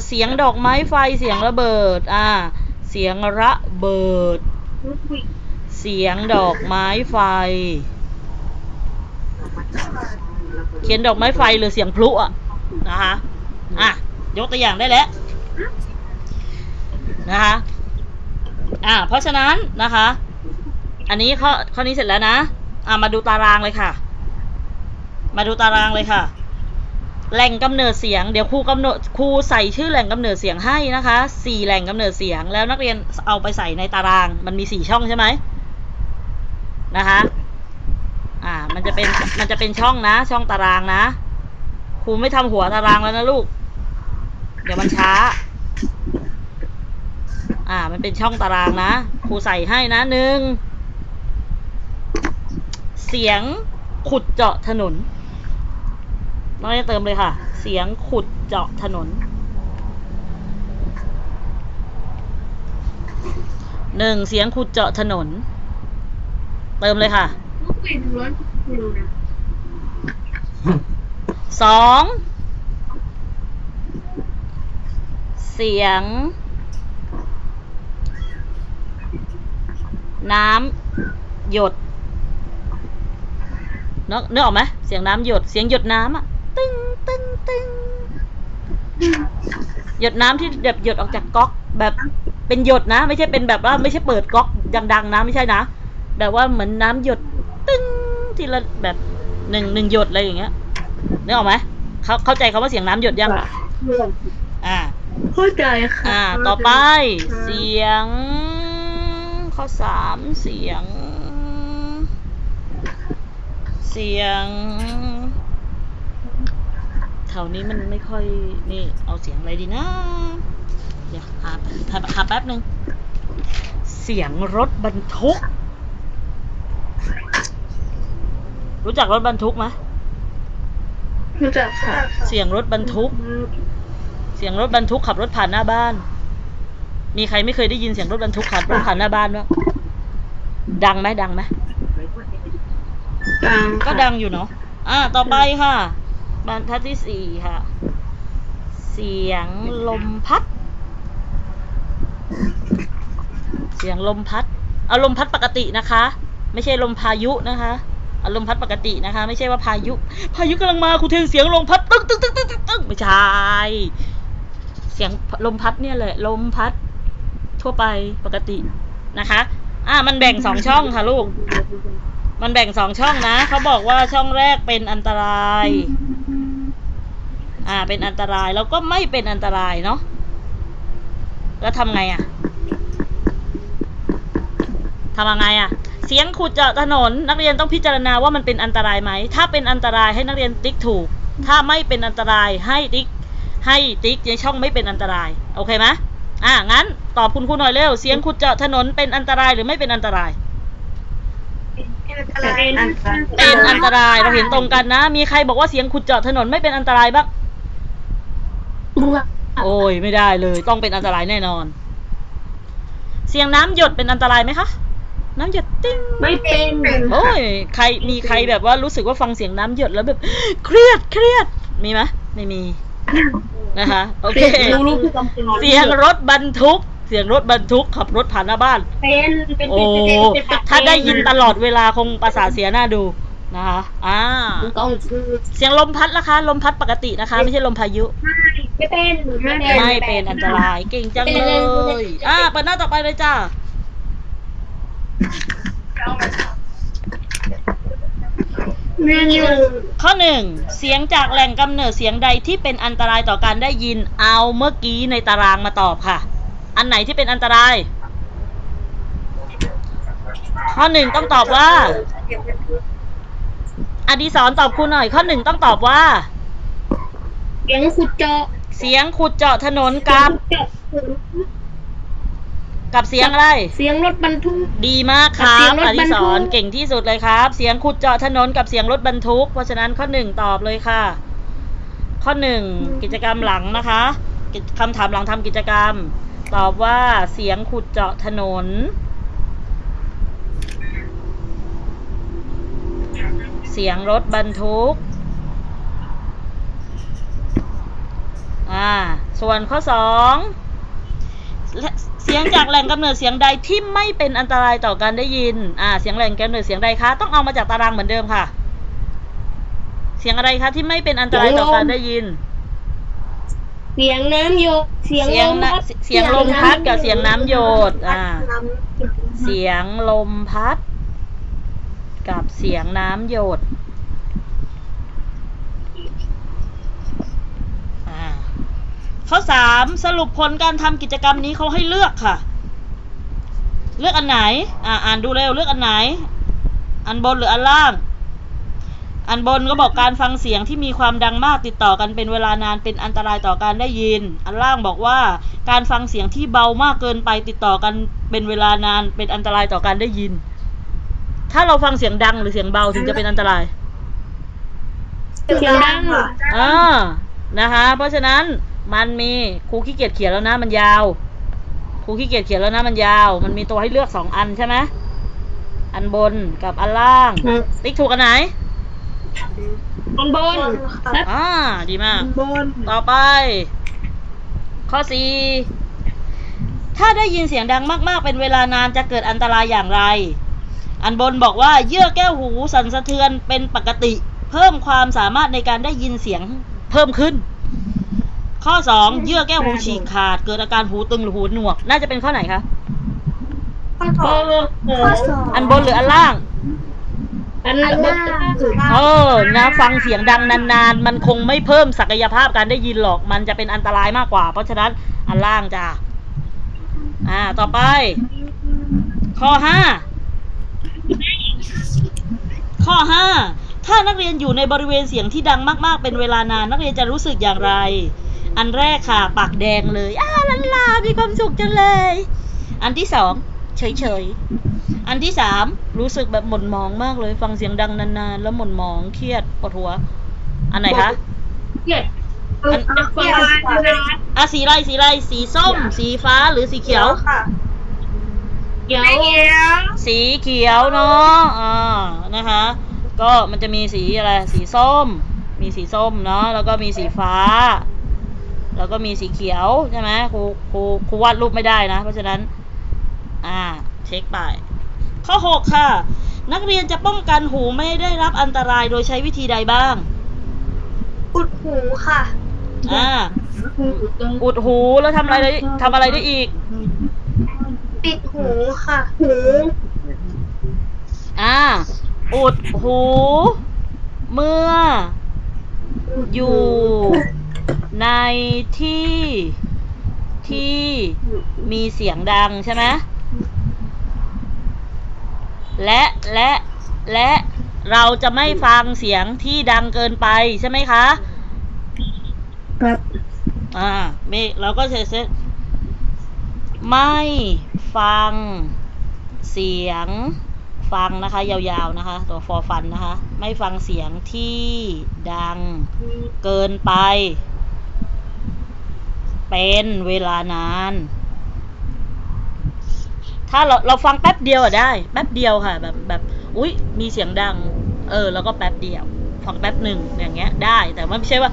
เสียงดอกไม้ไฟเสียงระเบิดเสียงระเบิดเสียงดอกไม้ไฟเขียนดอกไม้ไฟหรือเสียงพลุนะคะยกตัวอย่างได้แล้วนะคะเพราะฉะนั้นนะคะอันนี้ข้อนี้เสร็จแล้วนะมาดูตารางเลยค่ะแหล่งกำเนิดเสียงเดี๋ยวครูใส่ชื่อแหล่งกำเนิดเสียงให้นะคะ4แหล่งกำเนิดเสียงแล้วนักเรียนเอาไปใส่ในตารางมันมี4ช่องใช่ไหมนะคะมันจะเป็นช่องนะช่องตารางนะครูไม่ทำหัวตารางแล้วนะลูกเดี๋ยวมันช้ามันเป็นช่องตารางนะครูใส่ให้นะ1เสียงขุดเจาะถนน น้องจะเติมเลยค่ะ เสียงขุดเจาะถนน 1 เสียงขุดเจาะถนน เติมเลยค่ะ 2 เสียงน้ำหยดนึกออกไหมเสียงน้ำหยด เสียงหยดน้ำอะตึ้งตึ้งตึ้งหยดน้ำที่แบบหยดออกจากก๊อกแบบเป็นหยดนะ ไม่ใช่เป็นแบบว่าไม่ใช่เปิดก๊อกดังๆนะไม่ใช่นะแบบว่าเหมือนน้ำหยดตึ้งทีละแบบหนึ่งหยดอะไรอย่างเงี้ยนึกออกไหมเข้าใจคำว่าเสียงน้ำหยดยังเข้าใจค่ะ ต่อไปเสียงข้อ 3 เสียงแถวนี้มันไม่ค่อยนี่เอาเสียงอะไรดีนะเดี๋ยวหาแป๊บนึงเสียงรถบรรทุกรู้จักรถบรรทุกไหม รู้จักค่ะ เสียงรถบรรทุกขับรถผ่านหน้าบ้านมีใครไม่เคยได้ยินเสียงรถบรรทุกขับรถผ่านหน้าบ้านบ้างดังไหมก็ดังอยู่เนาะต่อไปค่ะบรรทัดที่ 4ค่ะเสียงลมพัดเอาลมพัดปกตินะคะไม่ใช่ลมพายุนะคะเอาลมพัดปกตินะคะไม่ใช่ว่าพายุกำลังมาครูเทนเสียงลมพัดตึ๊กไม่ใช่เสียงลมพัดเนี่ยแหละลมพัดทั่วไปปกตินะคะมันแบ่ง2ช่องค่ะลูกมันแบ่ง2ช่องนะเขาบอกว่าช่องแรกเป็นอันตรายเป็นอันตรายแล้วก็ไม่เป็นอันตรายเนาะแล้วทำไงเสียงขุดเจาะถนนนักเรียนต้องพิจารณาว่ามันเป็นอันตรายไหมถ้าเป็นอันตรายให้นักเรียนติ๊กถูกถ้าไม่เป็นอันตรายให้ติ๊กในช่องไม่เป็นอันตรายโอเคไหมงั้นตอบคุณครูหน่อยเร็วเสียงขุดเจาะถนนเป็นอันตรายหรือไม่เป็นอันตรายเป็นอันตรายเราเห็นตรงกันนะมีใครบอกว่าเสียงขุดเจาะถนนไม่เป็นอันตรายบ้างโอ้ยไม่ได้เลยต้องเป็นอันตรายแน่นอนเสียงน้ำหยดเป็นอันตรายไหมคะน้ำหยดติ้งไม่เป็นโอ้ยมีใครแบบว่ารู้สึกว่าฟังเสียงน้ำหยดแล้วแบบเครียดมีไหมไม่มีนะคะโอเคเสียงรถบรรทุกขับรถผ่านหน้าบ้านโอ้ถ้าได้ยินตลอดเวลาคงประสาทเสียหน้าดูนะคะเสียงลมพัดล่ะคะลมพัดปกตินะคะไม่ใช่ลมพายุไม่เป็นอันตรายเก่งจังเลยเปิดหน้าต่อไปเลยจ้าข้อ 1เสียงจากแหล่งกำเนิดเสียงใดที่เป็นอันตรายต่อการได้ยินเอาเมื่อกี้ในตารางมาตอบค่ะอันไหนที่เป็นอันตรายข้อ 1ต้องตอบว่าอดิศรตอบครูหน่อยข้อ 1ต้องตอบว่าเสียงขุดเจาะถนนกับเสียงอะไรเสียงรถบรรทุกดีมากครับอดิศรเก่งที่สุดเลยครับเสียงขุดเจาะถนนกับเสียงรถบรรทุกเพราะฉะนั้นข้อ 1ตอบเลยค่ะข้อ 1กิจกรรมหลังนะคะคำถามหลังทำกิจกรรมตอบว่าเสียงขุดเจาะถนนเสียงรถบรรทุกส่วนข้อ 2เสียงจากแหล่งกำเนิดเสียงใดที่ไม่เป็นอันตรายต่อการได้ยินเสียงแหล่งกำเนิดเสียงใดคะต้องเอามาจากตารางเหมือนเดิมค่ะเสียงอะไรคะที่ไม่เป็นอันตรายต่อการได้ยินเสียงน้ำหยดเสียงลมพัดกับเสียงน้ำหยดเสียงลมพัดกับเสียงน้ำหยดข้อ 3สรุปผลการทำกิจกรรมนี้เขาให้เลือกค่ะเลือกอันไหนอ่านดูเร็วเลือกอันไหนอันบนหรืออันล่างอันบนก็บอกการฟังเสียงที่มีความดังมากติดต่อกันเป็นเวลานานเป็นอันตรายต่อการได้ยินอันล่างบอกว่าการฟังเสียงที่เบามากเกินไปติดต่อกันเป็นเวลานานเป็นอันตรายต่อการได้ยินถ้าเราฟังเสียงดังหรือเสียงเบาถึงจะเป็นอันตราย เสียงดังค่ะ นะคะ เพราะฉะนั้นมันมีครูขี้เกียจเขียนแล้วนะมันยาวครูขี้เกียจเขียนแล้วนะมันยาวมันมีตัวให้เลือก2 อันใช่ไหมอันบนกับอันล่างติ๊กถูกอันไหน อันบนครับ ดีมาก บน ต่อไป ข้อ 4 ถ้าได้ยินเสียงดังมากๆเป็นเวลานานจะเกิดอันตรายอย่างไร อันบนบอกว่าเยื่อแก้วหูสั่นสะเทือนเป็นปกติเพิ่มความสามารถในการได้ยินเสียงเพิ่มขึ้น ข้อ 2 เยื่อแก้วหูฉีกขาดเกิดอาการหูตึงหรือหูหนวก น่าจะเป็นข้อไหนคะ ข้อสอง อันบนหรืออันล่าง อันบน นะฟังเสียงดังนานๆมันคงไม่เพิ่มศักยภาพการได้ยินหรอกมันจะเป็นอันตรายมากกว่า เพราะฉะนั้นอันล่างจ้ะต่อไป ข้อ 5 ถ้านักเรียนอยู่ในบริเวณเสียงที่ดังมากๆเป็นเวลานานนักเรียนจะรู้สึกอย่างไร อันแรกค่ะปากแดงเลยลันลามีความสุขจังเลยอันที่ 2เฉยๆอันที่ 3รู้สึกแบบหม่นหมองมากเลยฟังเสียงดังนานๆแล้วหม่นหมองเครียดปวดหัวอันไหนคะ เกียด สีอะไรสีส้มสีฟ้าหรือสีเขียว ค่ะ เขียว สีเขียวเนาะนะคะ ก็มันจะมีสีอะไรสีส้มมีสีส้มเนาะแล้วก็มีสีฟ้าแล้วก็มีสีเขียวใช่ไหมครูวาดรูปไม่ได้นะเพราะฉะนั้นเช็คไปข้อ 6 ค่ะนักเรียนจะป้องกันหูไม่ได้รับอันตรายโดยใช้วิธีใดบ้าง อุดหูค่ะ อุดหูแล้วทำอะไรได้อีก ปิดหูค่ะ อุดหูเมื่ออยู่ในที่มีเสียงดังใช่ไหมและเราจะไม่ฟังเสียงที่ดังเกินไปใช่ไหมคะ ครับ เราก็เซตไม่ฟังเสียงฟังนะคะยาวๆนะคะตัว for fun นะคะไม่ฟังเสียงที่ดังเกินไปเป็นเวลานานถ้าเราฟังแป๊บเดียวได้แป๊บเดียวค่ะแบบอุ๊ยมีเสียงดังแล้วก็แป๊บเดียวฟังแป๊บหนึ่งอย่างเงี้ยได้แต่ว่าไม่ใช่ว่า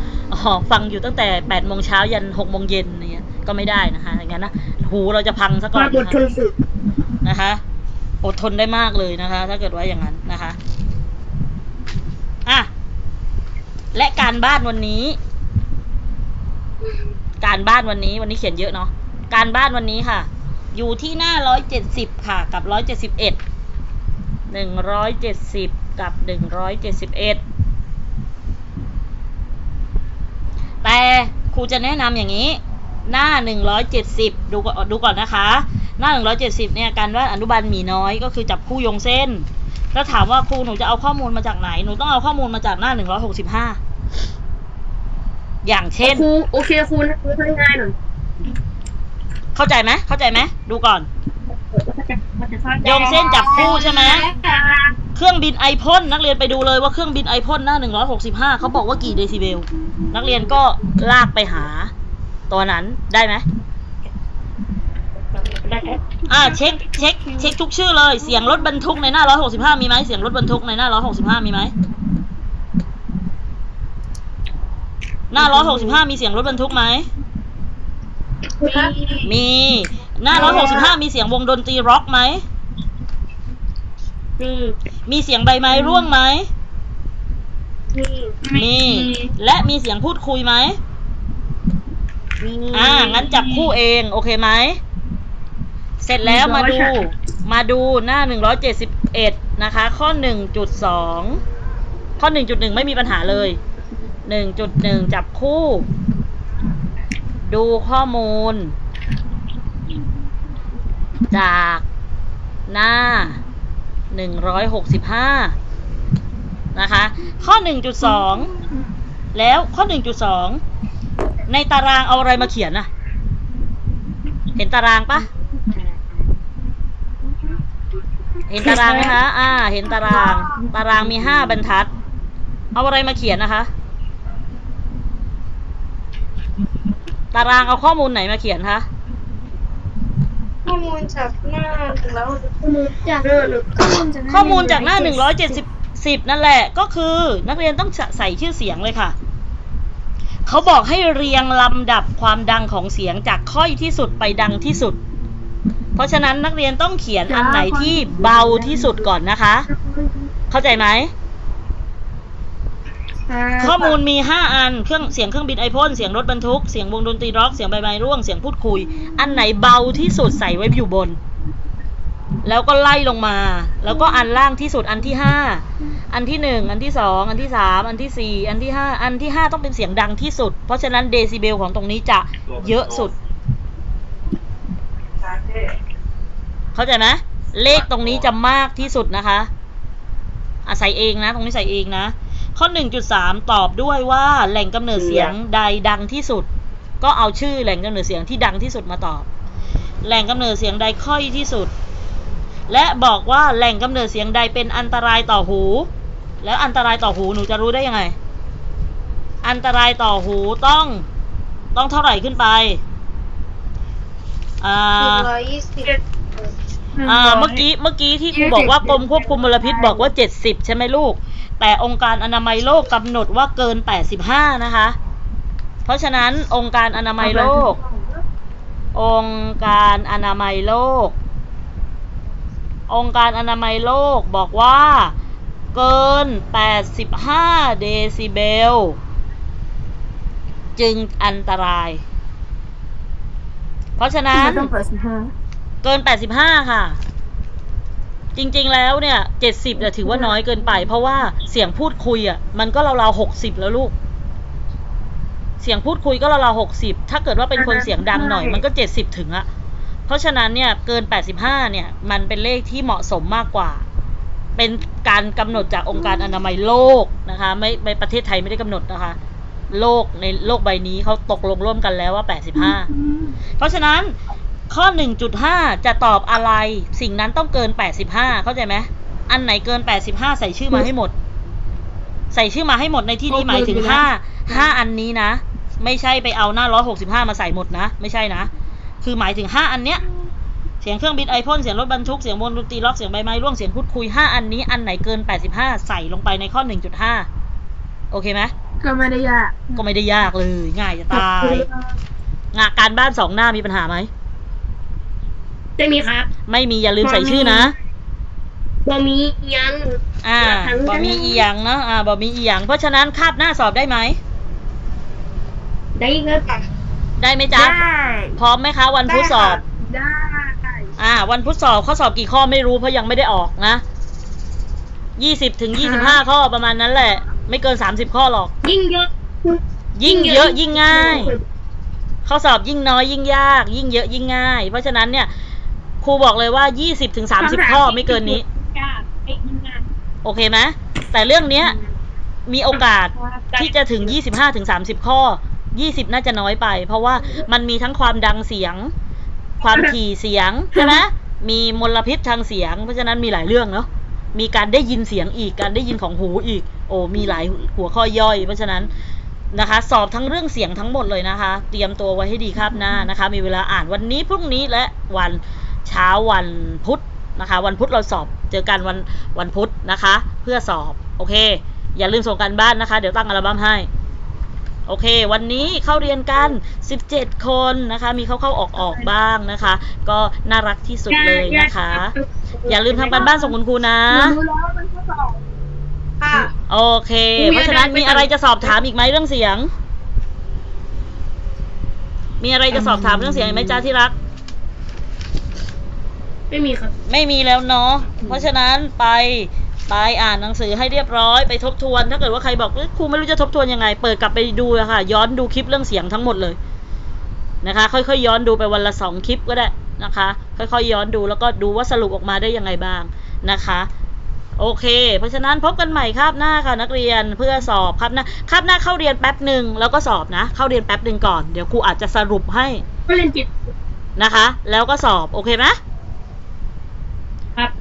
ฟังอยู่ตั้งแต่8 โมงเช้ายัน6 โมงเย็นอย่างเงี้ยก็ไม่ได้นะคะอย่างนั้นนะหูเราจะพังซะก่อนนะคะอดทนได้มากเลยนะคะถ้าเกิดว่าอย่างนั้นนะคะและการบ้านวันนี้เขียนเยอะเนาะการบ้านวันนี้ค่ะอยู่ที่หน้า170ค่ะกับ171 170กับ171แต่ครูจะแนะนำอย่างนี้หน้า170ดูก่อนนะคะหน้า170เนี่ยการว่าอนุบาลหมีน้อยก็คือจับคู่โยงเส้นแล้วถามว่าครูหนูจะเอาข้อมูลมาจากไหนหนูต้องเอาข้อมูลมาจากหน้า165อย่างเช่นโอเคครูง่ายหน่อย เข้าใจไหมดูก่อนโยงเส้นจับคู่ใช่ไหมเครื่องบินไอพ่นนักเรียนไปดูเลยว่าเครื่องบินไอพ่นหน้า165เขาบอกว่ากี่เดซิเบลนักเรียนก็ลากไปหาตัวนั้นได้ไหมเช็คทุกชื่อเลยเสียงรถบรรทุกในหน้า165มีไหมเสียงรถบรรทุกในหน้า165มีไหมหน้า165มีเสียงรถบรรทุกไหมมีหน้า165มีเสียงวงดนตรีร็อกไหมมีเสียงใบไม้ร่วงไหมมีและมีเสียงพูดคุยไหมงั้นจับคู่เองโอเคไหมเสร็จแล้วมาดูหน้า171นะคะข้อ 1.2 ข้อ 1.1 ไม่มีปัญหาเลย 1.1 จับคู่ดูข้อมูลจากหน้า165นะคะข้อ 1.2 แล้วข้อ 1.2 ในตารางเอาอะไรมาเขียนน่ะเห็นตารางปะเห็นตารางไหมคะเห็นตารางมี5 บรรทัดเอาอะไรมาเขียนนะคะ ตารางเอาข้อมูลไหนมาเขียนคะ ข้อมูลจากหน้าแล้ว ข้อมูลจากหน้า170นั่นแหละก็คือนักเรียนต้องใส่ชื่อเสียงเลยค่ะเขาบอกให้เรียงลำดับความดังของเสียงจากค่อยที่สุดไปดังที่สุดเพราะฉะนั้นนักเรียนต้องเขียนอันไหนที่เบาที่สุดก่อนนะคะเข้าใจไหมข้อมูลมี5อันเสียงเครื่องบินไอพ่นเสียงรถบรรทุกเสียงวงดนตรีร็อกเสียงใบไม้ร่วงเสียงพูดคุยอันไหนเบาที่สุดใส่ไว้อยู่บนแล้วก็ไล่ลงมาแล้วก็อันล่างที่สุดอันที่5อันที่1อันที่2อันที่3อันที่4อันที่5อันที่5ต้องเป็นเสียงดังที่สุดเพราะฉะนั้นเดซิเบลของตรงนี้จะเยอะสุดเข้าใจไหมเลขตรงนี้จะมากที่สุดนะคะใส่เองนะตรงนี้ใส่เองนะข้อ 1.3 ตอบด้วยว่าแหล่งกำเนิดเสียงใดดังที่สุดก็เอาชื่อแหล่งกำเนิดเสียงที่ดังที่สุดมาตอบแหล่งกำเนิดเสียงใดค่อยที่สุดและบอกว่าแหล่งกำเนิดเสียงใดเป็นอันตรายต่อหูแล้วอันตรายต่อหูหนูจะรู้ได้ยังไงอันตรายต่อหูต้องเท่าไหร่ขึ้นไป120เมื่อกี้ที่ครูบอกว่ากรมควบคุมมลพิษบอกว่า70ใช่ไหมลูกแต่องค์การอนามัยโลกกำหนดว่าเกิน85นะคะเพราะฉะนั้นองค์การอนามัยโลกบอกว่าเกิน85เดซิเบลจึงอันตรายเพราะฉะนั้นเกิน85ค่ะจริงๆแล้วเนี่ย70เนี่ยถือว่าน้อยเกินไปเพราะว่าเสียงพูดคุยมันก็ราวๆ60แล้วลูกเสียงพูดคุยก็ราวๆ60ถ้าเกิดว่าเป็นคนเสียงดังหน่อยมันก็70ถึงเพราะฉะนั้นเนี่ยเกิน85เนี่ยมันเป็นเลขที่เหมาะสมมากกว่าเป็นการกำหนดจากองค์การอนามัยโลกนะคะไม่ประเทศไทยไม่ได้กำหนดนะคะโลกในโลกใบนี้เขาตกลงร่วมกันแล้วว่า85เพราะฉะนั้นข้อ 1.5 จะตอบอะไรสิ่งนั้นต้องเกิน85เข้าใจไหมอันไหนเกิน85ใส่ชื่อมาให้หมดใส่ชื่อมาให้หมดในที่นี้หมายถึง5อันนี้นะไม่ใช่ไปเอาหน้า165มาใส่หมดนะไม่ใช่นะคือหมายถึง5อันเนี้ยเสียงเครื่องบินไอพ่นเสียงรถบรรทุกเสียงวงดนตรีร็อกเสียงใบไม้ร่วงเสียงพูดคุย5อันนี้อันไหนเกิน85ใส่ลงไปในข้อ 1.5 โอเคไหมก็ไม่ได้ยากเลยง่ายจะตายการบ้าน2หน้ามีปัญหาไหมไม่มีครับไม่มีอย่าลืมใส่ชื่อนะบ่มียังบ่มีอีหยังเนาะบ่มีอีหยังเพราะฉะนั้นคาบหน้าสอบได้ไหมได้ครับได้ไหมจ๊ะพร้อมไหมคะวันพุธสอบได้วันพุธสอบข้อสอบกี่ข้อไม่รู้เพราะยังไม่ได้ออกนะ20 ถึง 25ข้อประมาณนั้นแหละไม่เกิน30ข้อหรอกยิ่งเยอะยิ่งง่ายข้อสอบยิ่งน้อยยิ่งยากยิ่งเยอะยิ่งง่ายเพราะฉะนั้นเนี่ยครูบอกเลยว่า20 ถึง 30ข้อไม่เกินนี้โอเคไหมแต่เรื่องเนี้ยมีโอกาสที่จะถึง25 ถึง 30ข้อ20น่าจะน้อยไปเพราะว่ามันมีทั้งความดังเสียงความถี่เสียงใช่ไหมมีมลพิษทางเสียงเพราะฉะนั้นมีหลายเรื่องเนาะมีการได้ยินเสียงอีกการได้ยินของหูอีกมีหลายหัวข้อย่อยเพราะฉะนั้นนะคะสอบทั้งเรื่องเสียงทั้งหมดเลยนะคะเตรียมตัวไว้ให้ดีครับหน้านะคะมีเวลาอ่านวันนี้พรุ่งนี้และวันเช้าวันพุธนะคะวันพุธเราสอบเจอกันวันพุธนะคะเพื่อสอบโอเคอย่าลืมส่งการบ้านนะคะเดี๋ยวตั้งอัลบั้มให้โอเควันนี้เข้าเรียนกัน17คนนะคะมีเข้าออกบ้างนะคะก็น่ารักที่สุดเลยนะคะอย่าลืมทำการบ้านส่งคุณครูนะโอเคเพราะฉะนั้นมีอะไรจะสอบถามอีกไหมเรื่องเสียงมีอะไรจะสอบถามเรื่องเสียงไหมจ้าที่รักไม่มีครับไม่มีแล้วเนาะเพราะฉะนั้นไปอ่านหนังสือให้เรียบร้อยไปทบทวนถ้าเกิดว่าใครบอกครูไม่รู้จะทบทวนยังไงเปิดกลับไปดูอะค่ะย้อนดูคลิปเรื่องเสียงทั้งหมดเลยนะคะค่อยๆย้อนดูไปวันละ2คลิปก็ได้นะคะค่อยๆย้อนดูแล้วก็ดูว่าสรุปออกมาได้ยังไงบ้างนะคะโอเคเพราะฉะนั้นพบกันใหม่คาบหน้าค่ะนักเรียนเพื่อสอบคาบหน้าเข้าเรียนแป๊บนึงแล้วก็สอบนะเข้าเรียนแป๊บนึงก่อนเดี๋ยวครูอาจจะสรุปให้เรียนจิตนะคะแล้วก็สอบโอเคไหม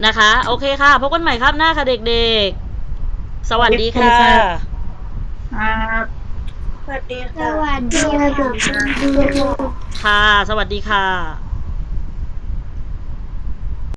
นะคะโอเคค่ะพบกันใหม่ครับหน้าค่ะเด็กๆสวัสดีค่ะ วัสดี ส ค่ะ วัสดีค่ะ ค่ะ สวัสดีค่ะ